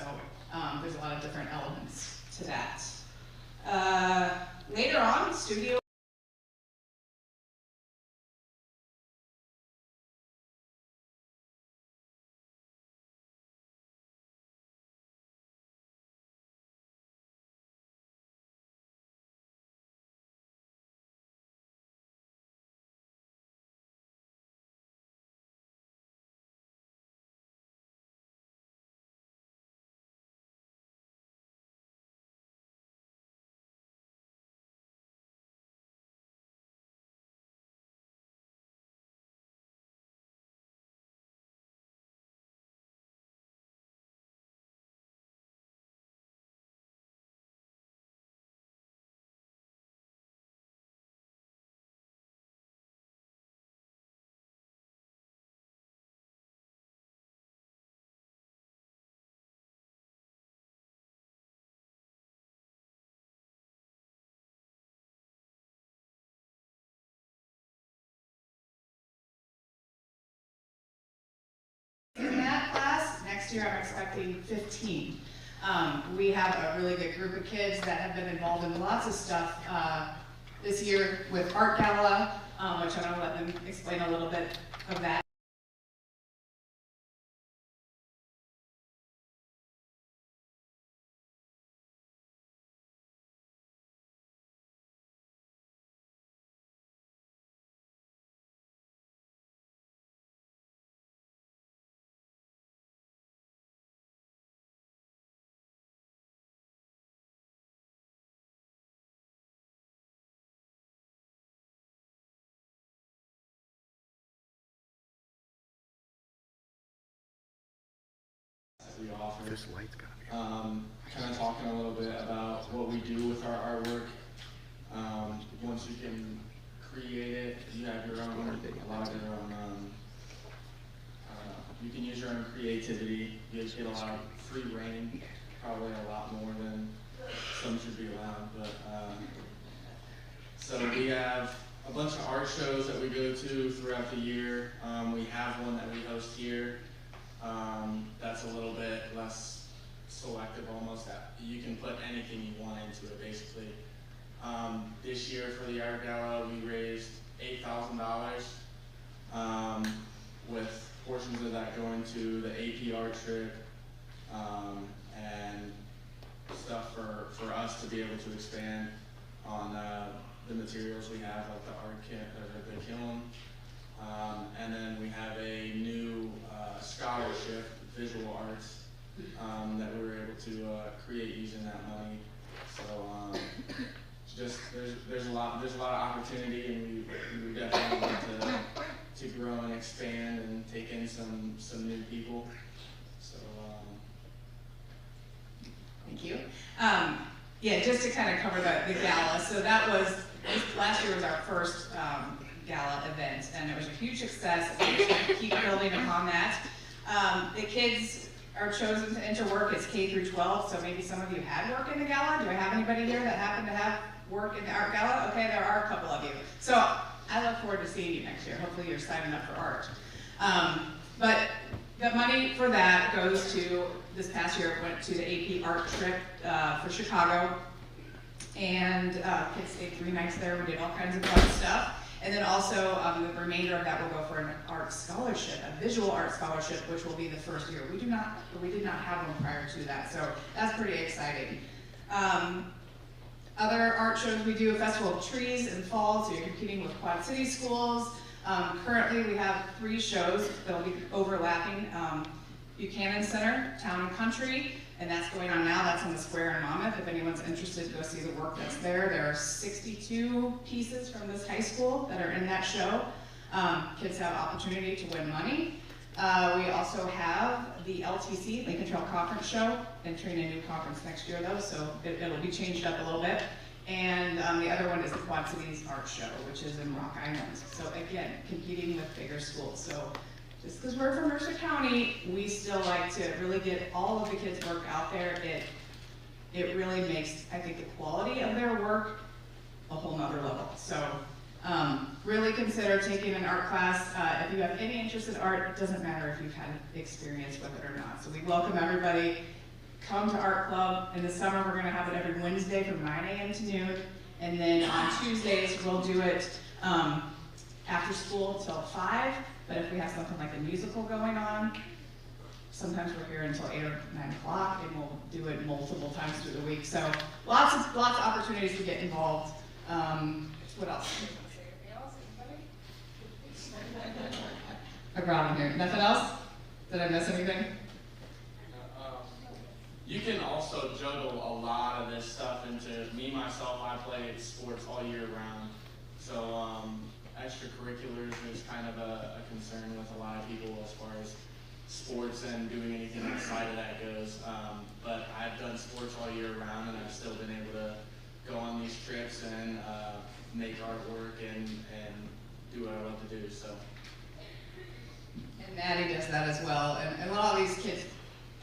there's a lot of different elements to that. Later on, studio. In that class, next year I'm expecting 15. We have a really good group of kids that have been involved in lots of stuff this year with Art Gala, which I'm going to let them explain a little bit of that. We offer. Kind of talking a little bit about what we do with our artwork. Once you can create it, you have your own, a lot of your own, you can use your own creativity. You just get a lot of free reign, probably a lot more than some should be allowed. But so we have a bunch of art shows that we go to throughout the year. We have one that we host here. That's a little bit less selective almost. That you can put anything you want into it basically. This year for the Art Gala we raised $8,000 with portions of that going to the AP art trip and stuff for us to be able to expand on the materials we have, like the art kit or the kiln. And then we have a new scholarship, visual arts, that we were able to create using that money. So just there's a lot of opportunity, and we definitely want to grow and expand and take in some new people. So thank you. Yeah, just to kind of cover the gala. So that was Last year was our first gala event, and it was a huge success. We just keep building upon that. The kids are chosen to enter work as K through 12, so maybe some of you had work in the gala. Do I have anybody here that happened to have work in the art gala? Okay, there are a couple of you. So I look forward to seeing you next year. Hopefully you're signing up for art. But the money for that goes to, this past year, it went to the AP art trip for Chicago. And kids stayed 3 nights there. We did all kinds of fun stuff. And then also the remainder of that will go for an art scholarship, a visual art scholarship, which will be the first year. We did not have one prior to that, so that's pretty exciting. Other art shows, we do a Festival of Trees in fall, so you're competing with Quad City schools. Currently we have 3 shows that'll be overlapping. Buchanan Center, Town and Country, and that's going on now. That's on the square in Monmouth. If anyone's interested, go see the work that's there. There are 62 pieces from this high school that are in that show. Kids have opportunity to win money. We also have the LTC, Lincoln Trail Conference Show, entering a new conference next year though, so it'll be changed up a little bit. And the other one is the Quad Cities Art Show, which is in Rock Island. So again, competing with bigger schools. So just because we're from Mercer County, we still like to really get all of the kids' work out there. It really makes, I think, the quality of their work a whole nother level. So really consider taking an art class. If you have any interest in art, it doesn't matter if you've had experience with it or not. So we welcome everybody. Come to Art Club. In the summer, we're going to have it every Wednesday from 9 a.m. to noon. And then on Tuesdays, we'll do it after school until 5. But if we have something like a musical going on, sometimes we're here until 8 or 9 o'clock, and we'll do it multiple times through the week. So lots of opportunities to get involved. What else? I brought them here. Nothing else? Did I miss anything? You can also juggle a lot of this stuff into, myself, I played sports all year round. So extracurriculars is kind of a concern with a lot of people as far as sports and doing anything outside of that goes. But I've done sports all year round, and I've still been able to go on these trips and make artwork and do what I love to do. So. And Maddie does that as well. And a lot of these kids,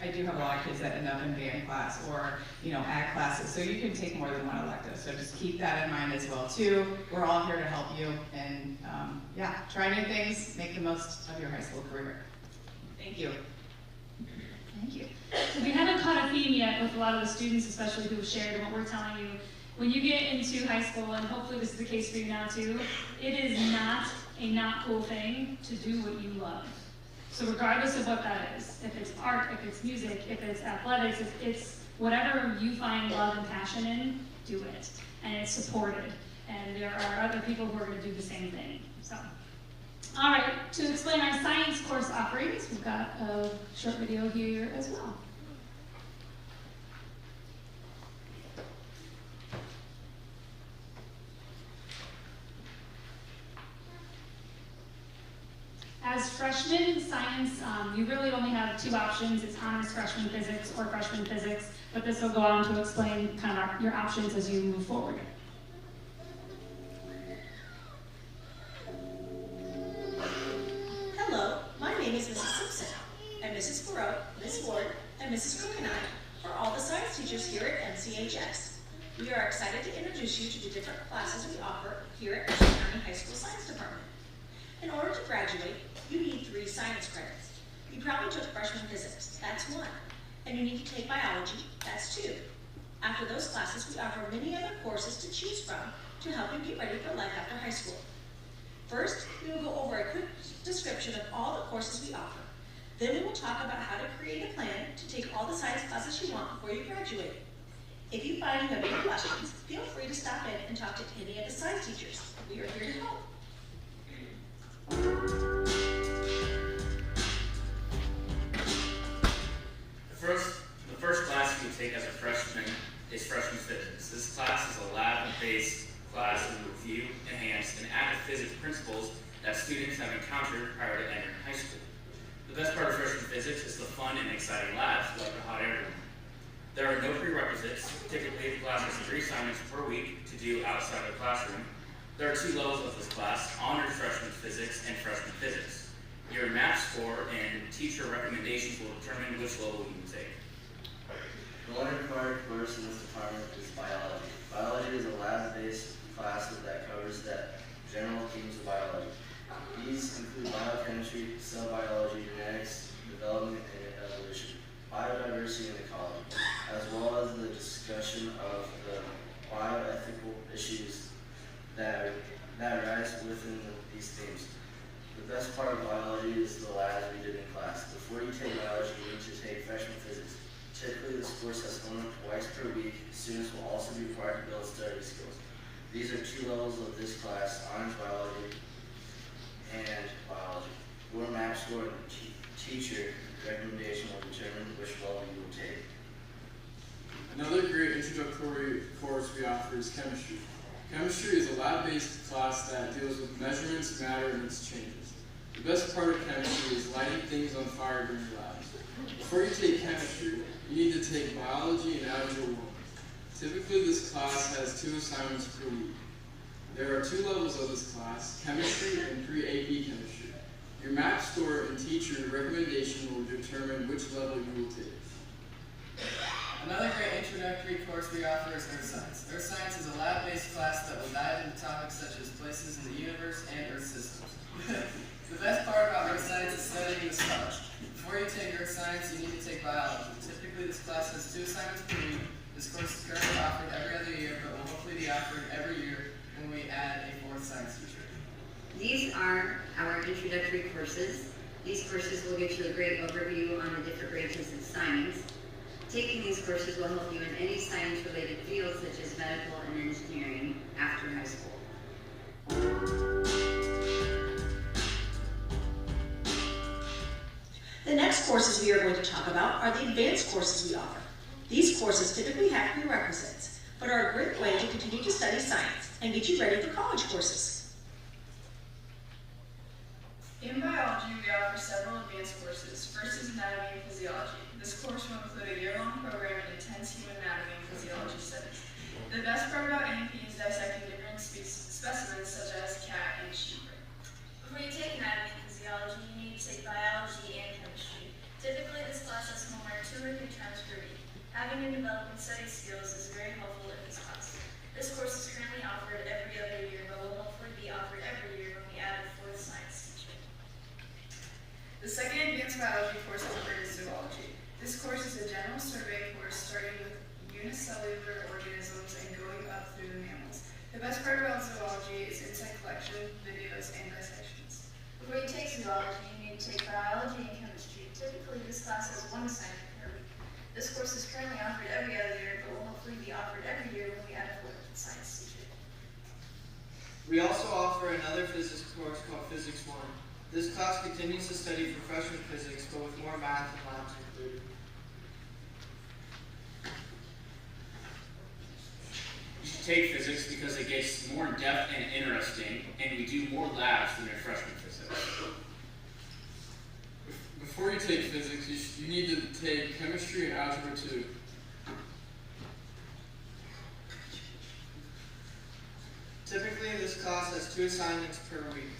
I do have a lot of kids that end up in band class or, ag classes. So you can take more than one elective. So just keep that in mind as well too. We're all here to help you, and try new things, make the most of your high school career. Thank you. Thank you. So we haven't caught a theme yet with a lot of the students, especially who have shared what we're telling you. When you get into high school, and hopefully this is the case for you now too, it is not a not cool thing to do what you love. So regardless of what that is, if it's art, if it's music, if it's athletics, if it's whatever you find love and passion in, do it. And it's supported. And there are other people who are going to do the same thing. So, all right, to explain our science course offerings, we've got a short video here as well. As freshmen in science, you really only have 2 options. It's honors freshman physics or freshman physics, but this will go on to explain kind of your options as you move forward. Hello, my name is Mrs. Simpson, and Mrs. Barreau, Ms. Ward, and Mrs. Cook and I are all the science teachers here at MCHS. We are excited to introduce you to the different classes we offer here at Mercer County High School Science Department. In order to graduate, you need 3 science credits. You probably took freshman physics, that's 1. And you need to take biology, that's 2. After those classes, we offer many other courses to choose from to help you get ready for life after high school. First, we will go over a quick description of all the courses we offer. Then we will talk about how to create a plan to take all the science classes you want before you graduate. If you find you have any questions, feel free to stop in and talk to any of the science teachers. We are here to help. The first class you can take as a freshman is freshman physics. This class is a lab-based class that will review, enhance, and active physics principles that students have encountered prior to entering high school. The best part of freshman physics is the fun and exciting labs like the hot air room. There are no prerequisites. Typically, the class has 3 assignments per week to do outside of the classroom, There are 2 levels of this class, Honors Freshman Physics and Freshman Physics. Your MAP score and teacher recommendations will determine which level you will take. The only required course in this department is biology. Biology is a lab-based class that covers the general themes of biology. These include biochemistry, cell biology, genetics, development and evolution, biodiversity and ecology, as well as the discussion of the bioethical issues that arise within these themes. The best part of biology is the labs we did in class. Before you take biology, you need to take freshman physics. Typically, this course has homework twice per week. Students will also be required to build study skills. These are 2 levels of this class, honors biology and biology. Your MAP score and teacher recommendation will determine which level you will take. Another great introductory course we offer is chemistry. Chemistry is a lab-based class that deals with measurements, matter, and its changes. The best part of chemistry is lighting things on fire during labs. Before you take chemistry, you need to take biology and algebra 1. Typically, this class has 2 assignments per week. There are 2 levels of this class, chemistry and pre-AP chemistry. Your MAP score and teacher recommendation will determine which level you will take. Another great introductory course we offer is Earth Science. Earth Science is a lab-based class that will dive into topics such as places in the universe and Earth systems. The best part about Earth Science is studying the stars. Before you take Earth Science, you need to take biology. Typically, this class has 2 assignments per week. This course is currently offered every other year, but will hopefully be offered every year when we add a 4th science teacher. These are our introductory courses. These courses will give you a great overview on the different branches and assignments. Taking these courses will help you in any science-related fields such as medical and engineering after high school. The next courses we are going to talk about are the advanced courses we offer. These courses typically have prerequisites, but are a great way to continue to study science and get you ready for college courses. In biology, we offer several advanced courses. First is anatomy and physiology. This course will include a year-long program in intense human anatomy and physiology studies. The best part about AP is dissecting different specimens such as cat and sheep. Before you take anatomy and physiology, you need to take biology and chemistry. Typically, this class has homework 2 or 3 times per week. Having and developing study skills is very helpful in this class. This course is currently offered every other year, but will hopefully be offered every year when we add a 4th science teacher. The second advanced biology course offered is zoology. This course is a general survey course starting with unicellular organisms and going up through the mammals. The best part about zoology is insect collection, videos, and dissections. Before you take zoology, you need to take biology and chemistry. Typically, this class has 1 assignment per week. This course is currently offered every other year, but will hopefully be offered every year when we add a 4th science teacher. We also offer another physics course called Physics 1. This class continues to study for freshman physics, but with more math and labs included. You should take physics because it gets more in-depth and interesting, and we do more labs than in freshman physics. Before you take physics, you need to take chemistry and algebra 2. Typically, this class has 2 assignments per week.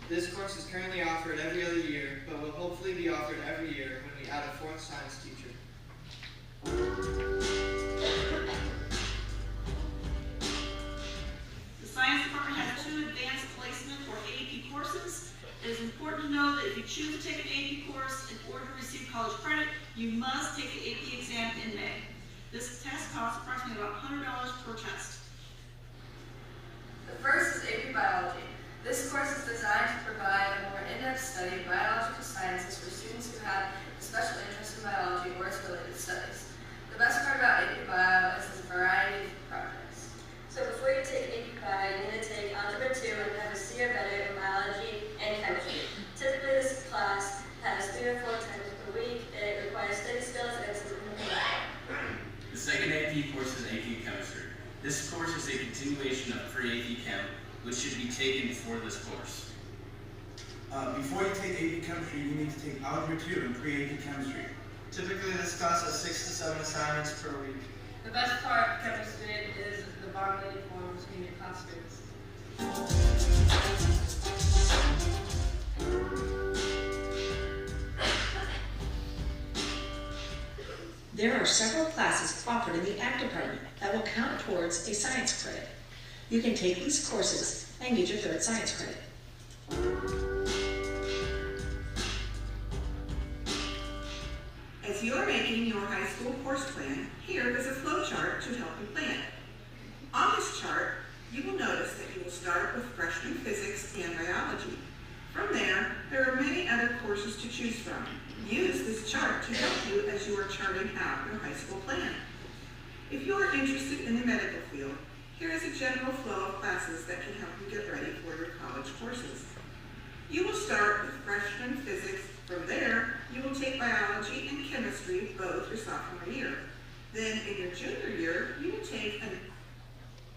This course is currently offered every other year, but will hopefully be offered every year when we add a 4th science teacher. The science department has 2 advanced placement or AP courses. It is important to know that if you choose to take an AP course in order to receive college credit, you must take the AP exam in May. This test costs approximately about $100 per test. The first is AP Biology. This course is designed to provide a more in-depth study of biological sciences for students who have a special interest in biology or its related studies. The best part about AP Bio is its variety of projects. So before you take AP Bio, you need to take Algebra 2 and have a C or better in biology and chemistry. Typically, this class has 3 or 4 times per week. It requires study skills and some The second AP course is AP Chemistry. This course is a continuation of pre-AP Chem, which should be taken before this course. Before you take AP Chemistry, you need to take Algebra 2 and pre-AP Chemistry. Typically, this class has 6 to 7 assignments per week. The best part of chemistry is the bonding formed between your classmates. There are several classes offered in the Ag department that will count towards a science credit. You can take these courses and get your third science credit. As you are making your high school course plan, here is a flow chart to help you plan. On this chart, you will notice that you will start with freshman physics and biology. From there are many other courses to choose from. Use this chart to help you as you are charting out your high school plan. If you are interested in the medical field, here is a general flow of classes that can help you get ready for your college courses. You will start with freshman physics. From there, you will take biology and chemistry both your sophomore year. Then in your junior year, you will take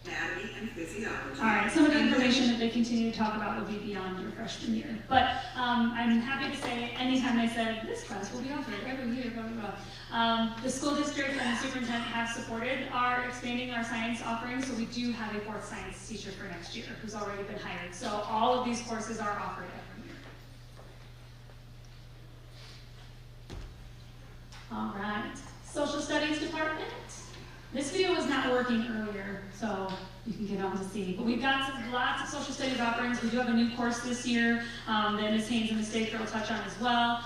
anatomy and physiology. All right, some of the information that they continue to talk about will be beyond your freshman year. But I'm happy to say, anytime I said, this class will be offered every year, blah, blah, blah. The school district and the superintendent have supported our expanding our science offerings, so we do have a fourth science teacher for next year who's already been hired. So all of these courses are offered every year. All right, social studies department. This video was not working earlier, so you can get on to see. But we've got lots of social studies offerings. We do have a new course this year that Ms. Haynes and Ms. Staker will touch on as well.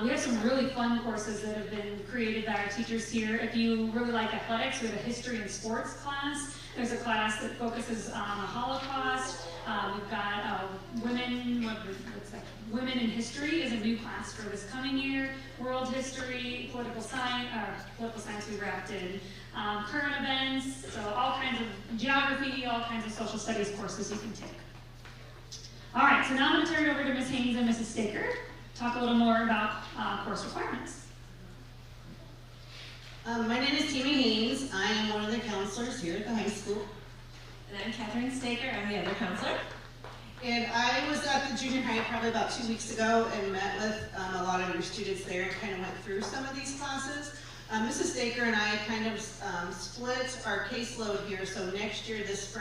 We have some really fun courses that have been created by our teachers here. If you really like athletics, we have a history and sports class. There's a class that focuses on the Holocaust. We've got Women in History is a new class for this coming year. World History, political science we wrapped in. Current events, so all kinds of geography, all kinds of social studies courses you can take. All right, so now I'm going to turn it over to Ms. Haynes and Mrs. Staker, talk a little more about course requirements. My name is Tammy Haynes. I am one of the counselors here at the high school. And I'm Catherine Staker. I'm the other counselor. And I was at the junior high probably about 2 weeks ago and met with a lot of your students there and kind of went through some of these classes. Mrs. Staker and I kind of split our caseload here, so next year, this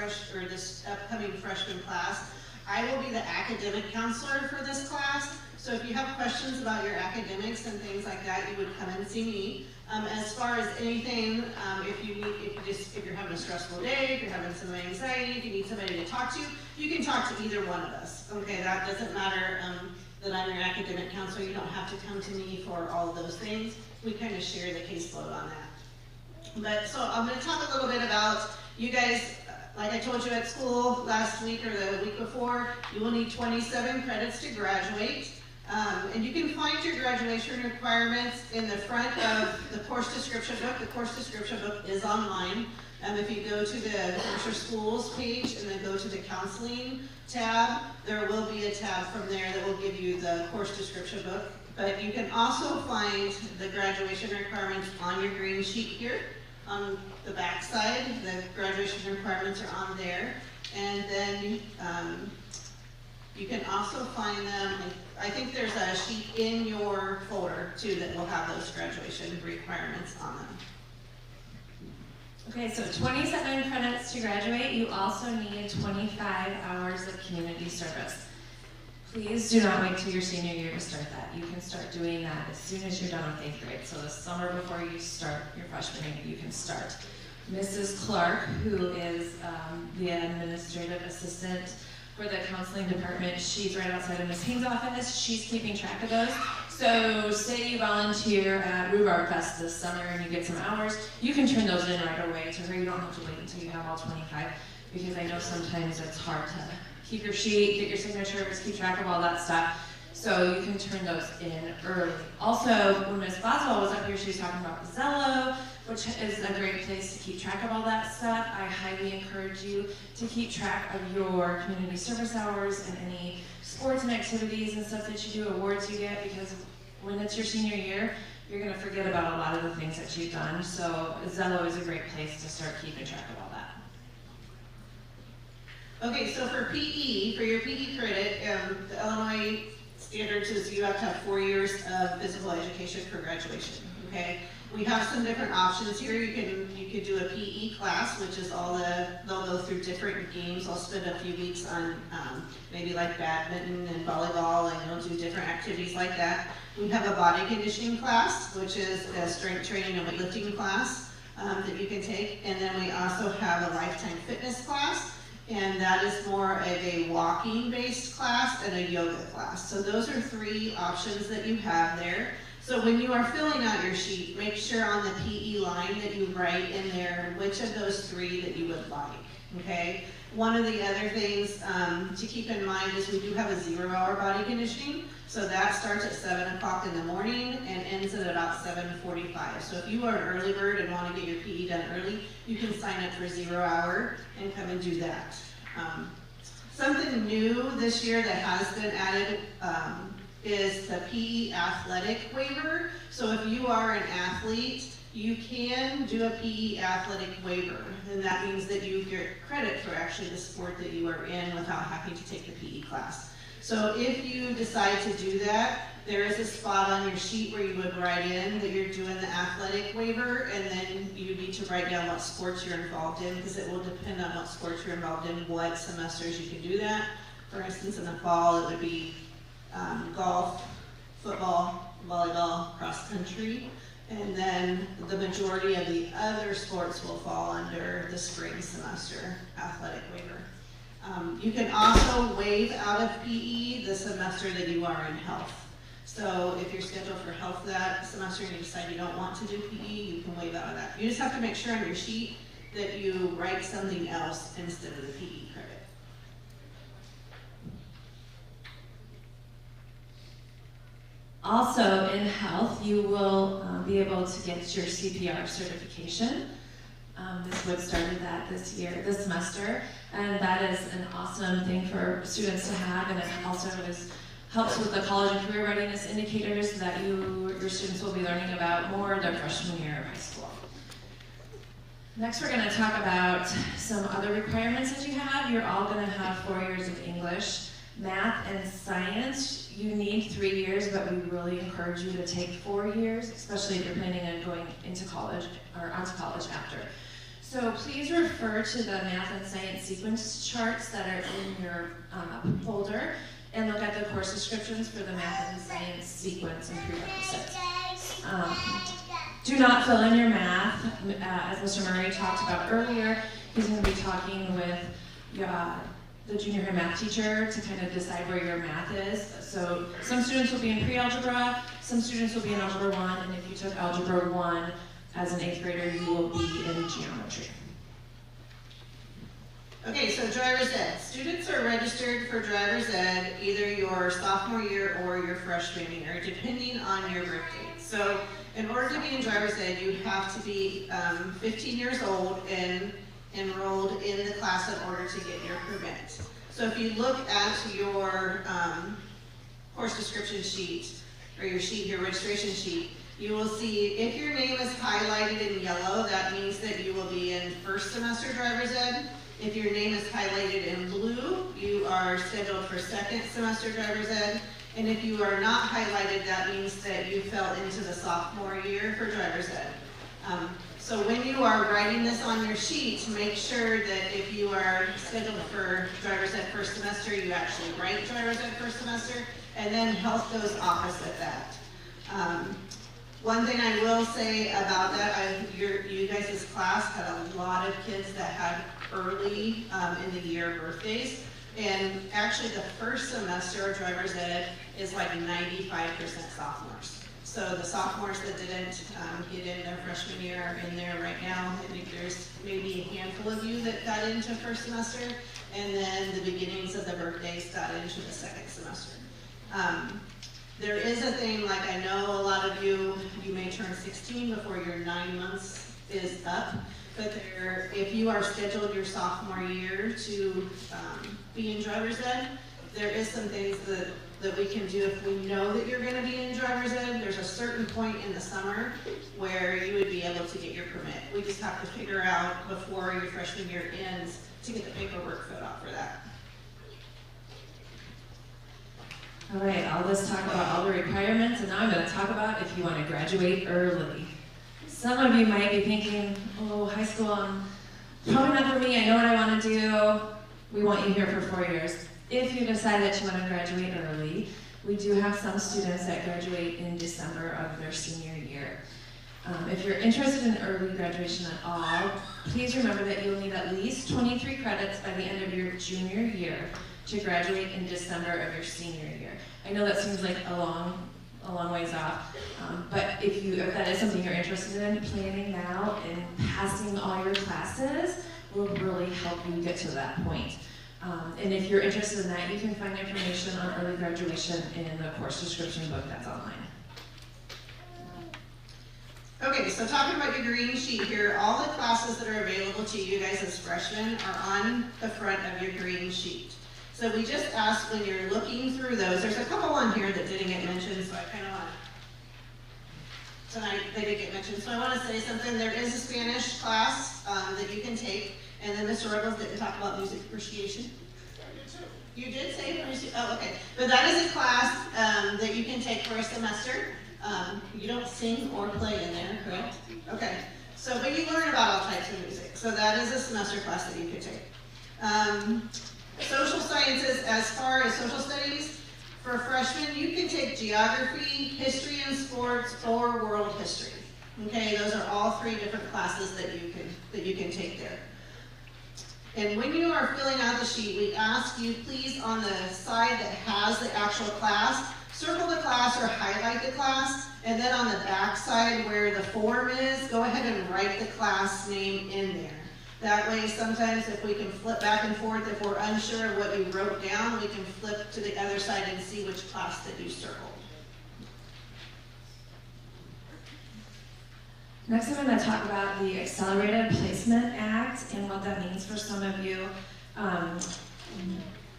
upcoming freshman class, I will be the academic counselor for this class. So if you have questions about your academics and things like that, you would come and see me. As far as anything, if you're having a stressful day, if you're having some anxiety, if you need somebody to talk to, you can talk to either one of us. Okay, that doesn't matter that I'm your academic counselor. You don't have to come to me for all of those things. We kind of share the caseload on that. But so I'm going to talk a little bit about you guys. Like I told you at school last week or the week before, you will need 27 credits to graduate. And you can find your graduation requirements in the front of the course description book. The course description book is online. If you go to the Mercer Schools page and then go to the counseling tab, there will be a tab from there that will give you the course description book. But you can also find the graduation requirements on your green sheet here. On the back side, the graduation requirements are on there. And then you can also find them, I think there's a sheet in your folder too that will have those graduation requirements on them. Okay, so 27 credits to graduate. You also need 25 hours of community service. Please do not wait till your senior year to start that. You can start doing that as soon as you're done with 8th grade. So the summer before you start your freshman year, you can start. Mrs. Clark, who is the administrative assistant for the counseling department, she's right outside of Ms. Haynes' office. She's keeping track of those. So say you volunteer at Rhubarb Fest this summer and you get some hours, you can turn those in right away to her. You don't have to wait until you have all 25, because I know sometimes it's hard to keep your sheet, get your signatures, keep track of all that stuff. So you can turn those in early. Also, when Ms. Boswell was up here, she was talking about Zello, which is a great place to keep track of all that stuff. I highly encourage you to keep track of your community service hours and any sports and activities and stuff that you do, awards you get, because when it's your senior year, you're going to forget about a lot of the things that you've done. So Zello is a great place to start keeping track of all that. Okay, so for PE, for your PE credit, the Illinois standards is you have to have 4 years of physical education for graduation, okay? We have some different options here. You could do a PE class, which is they'll go through different games. I'll spend a few weeks on maybe like badminton and volleyball, and you'll do different activities like that. We have a body conditioning class, which is a strength training and weightlifting class that you can take. And then we also have a lifetime fitness class, and that is more of a walking-based class and a yoga class. So those are 3 options that you have there. So when you are filling out your sheet, make sure on the PE line that you write in there which of those 3 that you would like, okay? One of the other things to keep in mind is we do have a 0-hour body conditioning. So that starts at 7 o'clock in the morning and ends at about 7:45. So if you are an early bird and want to get your PE done early, you can sign up for 0 hour and come and do that. Something new this year that has been added is the PE athletic waiver. So if you are an athlete, you can do a PE athletic waiver, and that means that you get credit for actually the sport that you are in without having to take the PE class. So if you decide to do that, there is a spot on your sheet where you would write in that you're doing the athletic waiver, and then you need to write down what sports you're involved in, because it will depend on what sports you're involved in, what semesters you can do that. For instance, in the fall, it would be golf, football, volleyball, cross country, and then the majority of the other sports will fall under the spring semester athletic waiver. You can also waive out of PE the semester that you are in health. So if you're scheduled for health that semester and you decide you don't want to do PE, you can waive out of that. You just have to make sure on your sheet that you write something else instead of the PE credit. Also, in health, you will be able to get your CPR certification. This would started that this semester, and that is an awesome thing for students to have, and it also helps with the college and career readiness indicators that your students will be learning about more their freshman year of high school. Next, we're going to talk about some other requirements that you have. You're all going to have 4 years of English, math, and science. You need 3 years, but we really encourage you to take 4 years, especially if you're planning on going into college or onto college after. So please refer to the math and science sequence charts that are in your folder, and look at the course descriptions for the math and science sequence and prerequisites. Do not fill in your math. As Mr. Murray talked about earlier, he's going to be talking with the junior high math teacher to kind of decide where your math is. So some students will be in pre-algebra, some students will be in algebra 1, and if you took algebra 1 as an 8th grader, you will be in geometry. Okay, so driver's ed. Students are registered for driver's ed either your sophomore year or your freshman year, depending on your birth date. So in order to be in driver's ed, you have to be 15 years old and enrolled in the class in order to get your permit. So if you look at your course description sheet, or your registration sheet, you will see if your name is highlighted in yellow, that means that you will be in first semester driver's ed. If your name is highlighted in blue, you are scheduled for second semester driver's ed. And if you are not highlighted, that means that you fell into the sophomore year for driver's ed. So when you are writing this on your sheet, make sure that if you are scheduled for driver's ed first semester, you actually write driver's ed first semester, and then health goes opposite that. One thing I will say about that, you guys' class had a lot of kids that had early in the year birthdays, and actually the first semester of driver's ed is like 95% sophomores. So the sophomores that didn't get in their freshman year are in there right now. I think there's maybe a handful of you that got into first semester, and then the beginnings of the birthdays got into the second semester. There is a thing, like I know a lot of you may turn 16 before your 9 months is up, but if you are scheduled your sophomore year to be in driver's ed, there is some things that we can do if we know that you're going to be in driver's ed. There's a certain point in the summer where you would be able to get your permit. We just have to figure out before your freshman year ends to get the paperwork filled out for that. All right, I'll just talk about all the requirements, and now I'm going to talk about if you want to graduate early. Some of you might be thinking, oh, high school, probably not for me, I know what I want to do. We want you here for 4 years. If you decide that you want to graduate early, we do have some students that graduate in December of their senior year. If you're interested in early graduation at all, please remember that you'll need at least 23 credits by the end of your junior year to graduate in December of your senior year. I know that seems like a long ways off, but if that is something you're interested in, planning now and passing all your classes will really help you get to that point. And if you're interested in that, you can find information on early graduation in the course description book that's online. Okay, so talking about your green sheet here, all the classes that are available to you guys as freshmen are on the front of your green sheet. So we just asked when you're looking through those, there's a couple on here that didn't get mentioned, so I kind of want to, tonight they did get mentioned, so I want to say something. There is a Spanish class that you can take, and then Mr. Ruggles didn't talk about music appreciation. You did say appreciation? Oh, okay. But that is a class that you can take for a semester. You don't sing or play in there, correct? Okay. So, but you learn about all types of music. So that is a semester class that you could take. Social sciences, as far as social studies, for freshmen, you can take geography, history and sports, or world history. Okay, those are all 3 different classes that you can take there. And when you are filling out the sheet, we ask you please on the side that has the actual class, circle the class or highlight the class, and then on the back side where the form is, go ahead and write the class name in there. That way, sometimes if we can flip back and forth, if we're unsure of what you wrote down, we can flip to the other side and see which class that you circled. Next, I'm going to talk about the Accelerated Placement Act and what that means for some of you.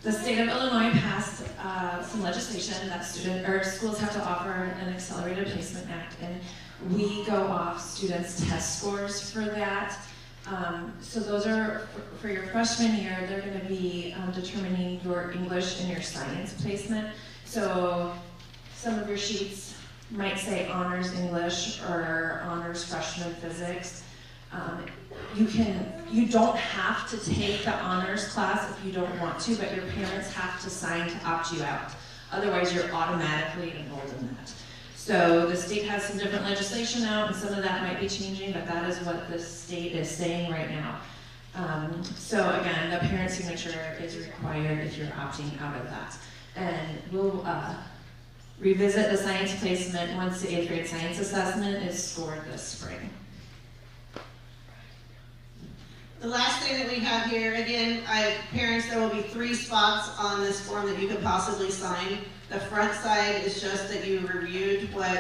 The state of Illinois passed some legislation that schools have to offer an Accelerated Placement Act, and we go off students' test scores for that. So those are, for your freshman year, they're going to be determining your English and your science placement. So some of your sheets might say honors English or honors freshman physics. You don't have to take the honors class if you don't want to, but your parents have to sign to opt you out. Otherwise, you're automatically enrolled in that. So the state has some different legislation out, and some of that might be changing, but that is what the state is saying right now. So again, the parent signature is required if you're opting out of that. And we'll revisit the science placement once the 8th grade science assessment is scored this spring. The last thing that we have here, again, parents, there will be 3 spots on this form that you could possibly sign. The front side is just that you reviewed what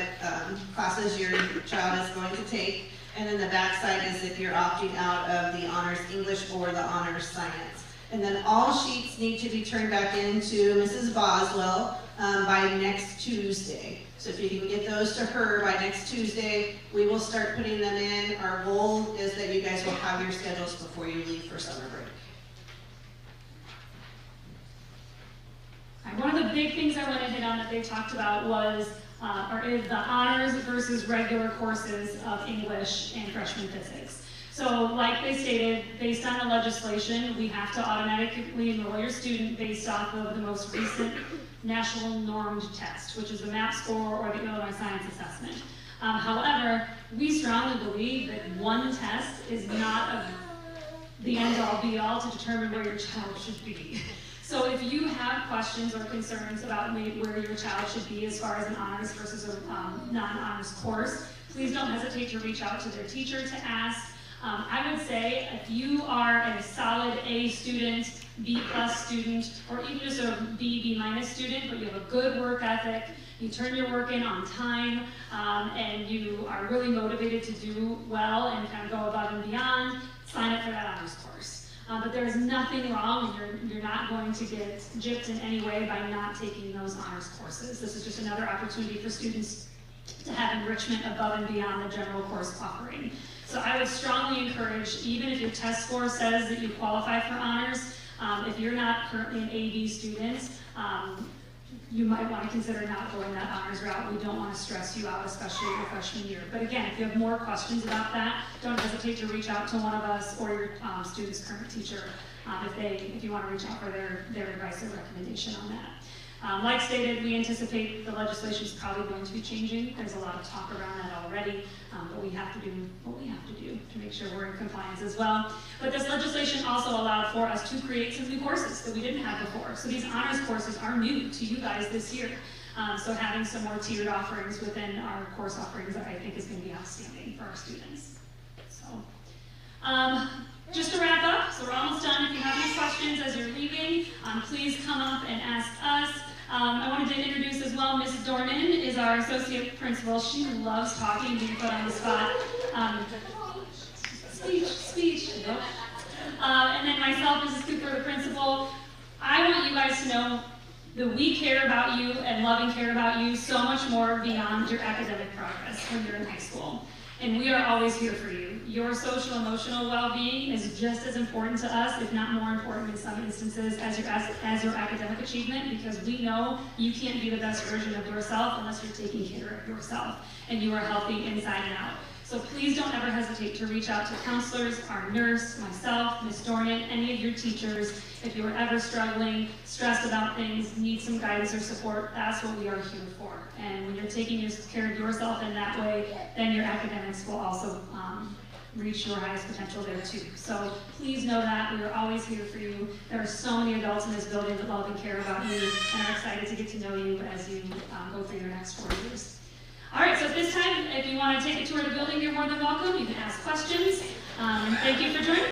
classes your child is going to take, and then the back side is if you're opting out of the honors English or the honors science. And then all sheets need to be turned back into Mrs. Boswell by next Tuesday. So if you can get those to her by next Tuesday, we will start putting them in. Our goal is that you guys will have your schedules before you leave for summer break. One of the big things I want to hit on that they talked about was, is the honors versus regular courses of English and freshman physics. So like they stated, based on the legislation, we have to automatically enroll your student based off of the most recent national normed test, which is the MAP score or the Illinois Science Assessment. However, we strongly believe that one test is not the end-all be-all to determine where your child should be. So if you have questions or concerns about where your child should be as far as an honors versus a non-honors course, please don't hesitate to reach out to their teacher to ask. I would say if you are a solid A student, B+ student, or even just a B student, but you have a good work ethic, you turn your work in on time, and you are really motivated to do well and kind of go above and beyond, sign up for that honors course. But there's nothing wrong, and you're not going to get gypped in any way by not taking those honors courses. This is just another opportunity for students to have enrichment above and beyond the general course offering. So I would strongly encourage, even if your test score says that you qualify for honors, if you're not currently an AB student, you might want to consider not going that honors route. We don't want to stress you out, especially your freshman year. But again, if you have more questions about that, don't hesitate to reach out to one of us or your student's current teacher if you want to reach out for their advice or recommendation on that. Like stated, we anticipate the legislation is probably going to be changing. There's a lot of talk around that already, but we have to do what we have to do to make sure we're in compliance as well. But this legislation also allowed for us to create some new courses that we didn't have before. So these honors courses are new to you guys this year. So having some more tiered offerings within our course offerings, I think, is going to be outstanding for our students. So, just to wrap up, so we're almost done. If you have any questions as you're leaving, please come up and ask us. I wanted to introduce as well, Ms. Dornan is our associate principal. She loves talking, being put on the spot. Speech. And then myself, Mrs. Cooper, the principal. I want you guys to know that we care about you and love and care about you so much more beyond your academic progress when you're in high school. And we are always here for you. Your social emotional well-being is just as important to us, if not more important in some instances, as your academic achievement, because we know you can't be the best version of yourself unless you're taking care of yourself and you are healthy inside and out. So please don't ever hesitate to reach out to counselors, our nurse, myself, Ms. Dornan, any of your teachers. If you are ever struggling, stressed about things, need some guidance or support, that's what we are here for. And when you're taking care of yourself in that way, then your academics will also reach your highest potential there too. So please know that we are always here for you. There are so many adults in this building that love and care about you and are excited to get to know you as you go through your next 4 years. All right, so at this time, if you want to take a tour of the building, you're more than welcome. You can ask questions. Thank you for joining.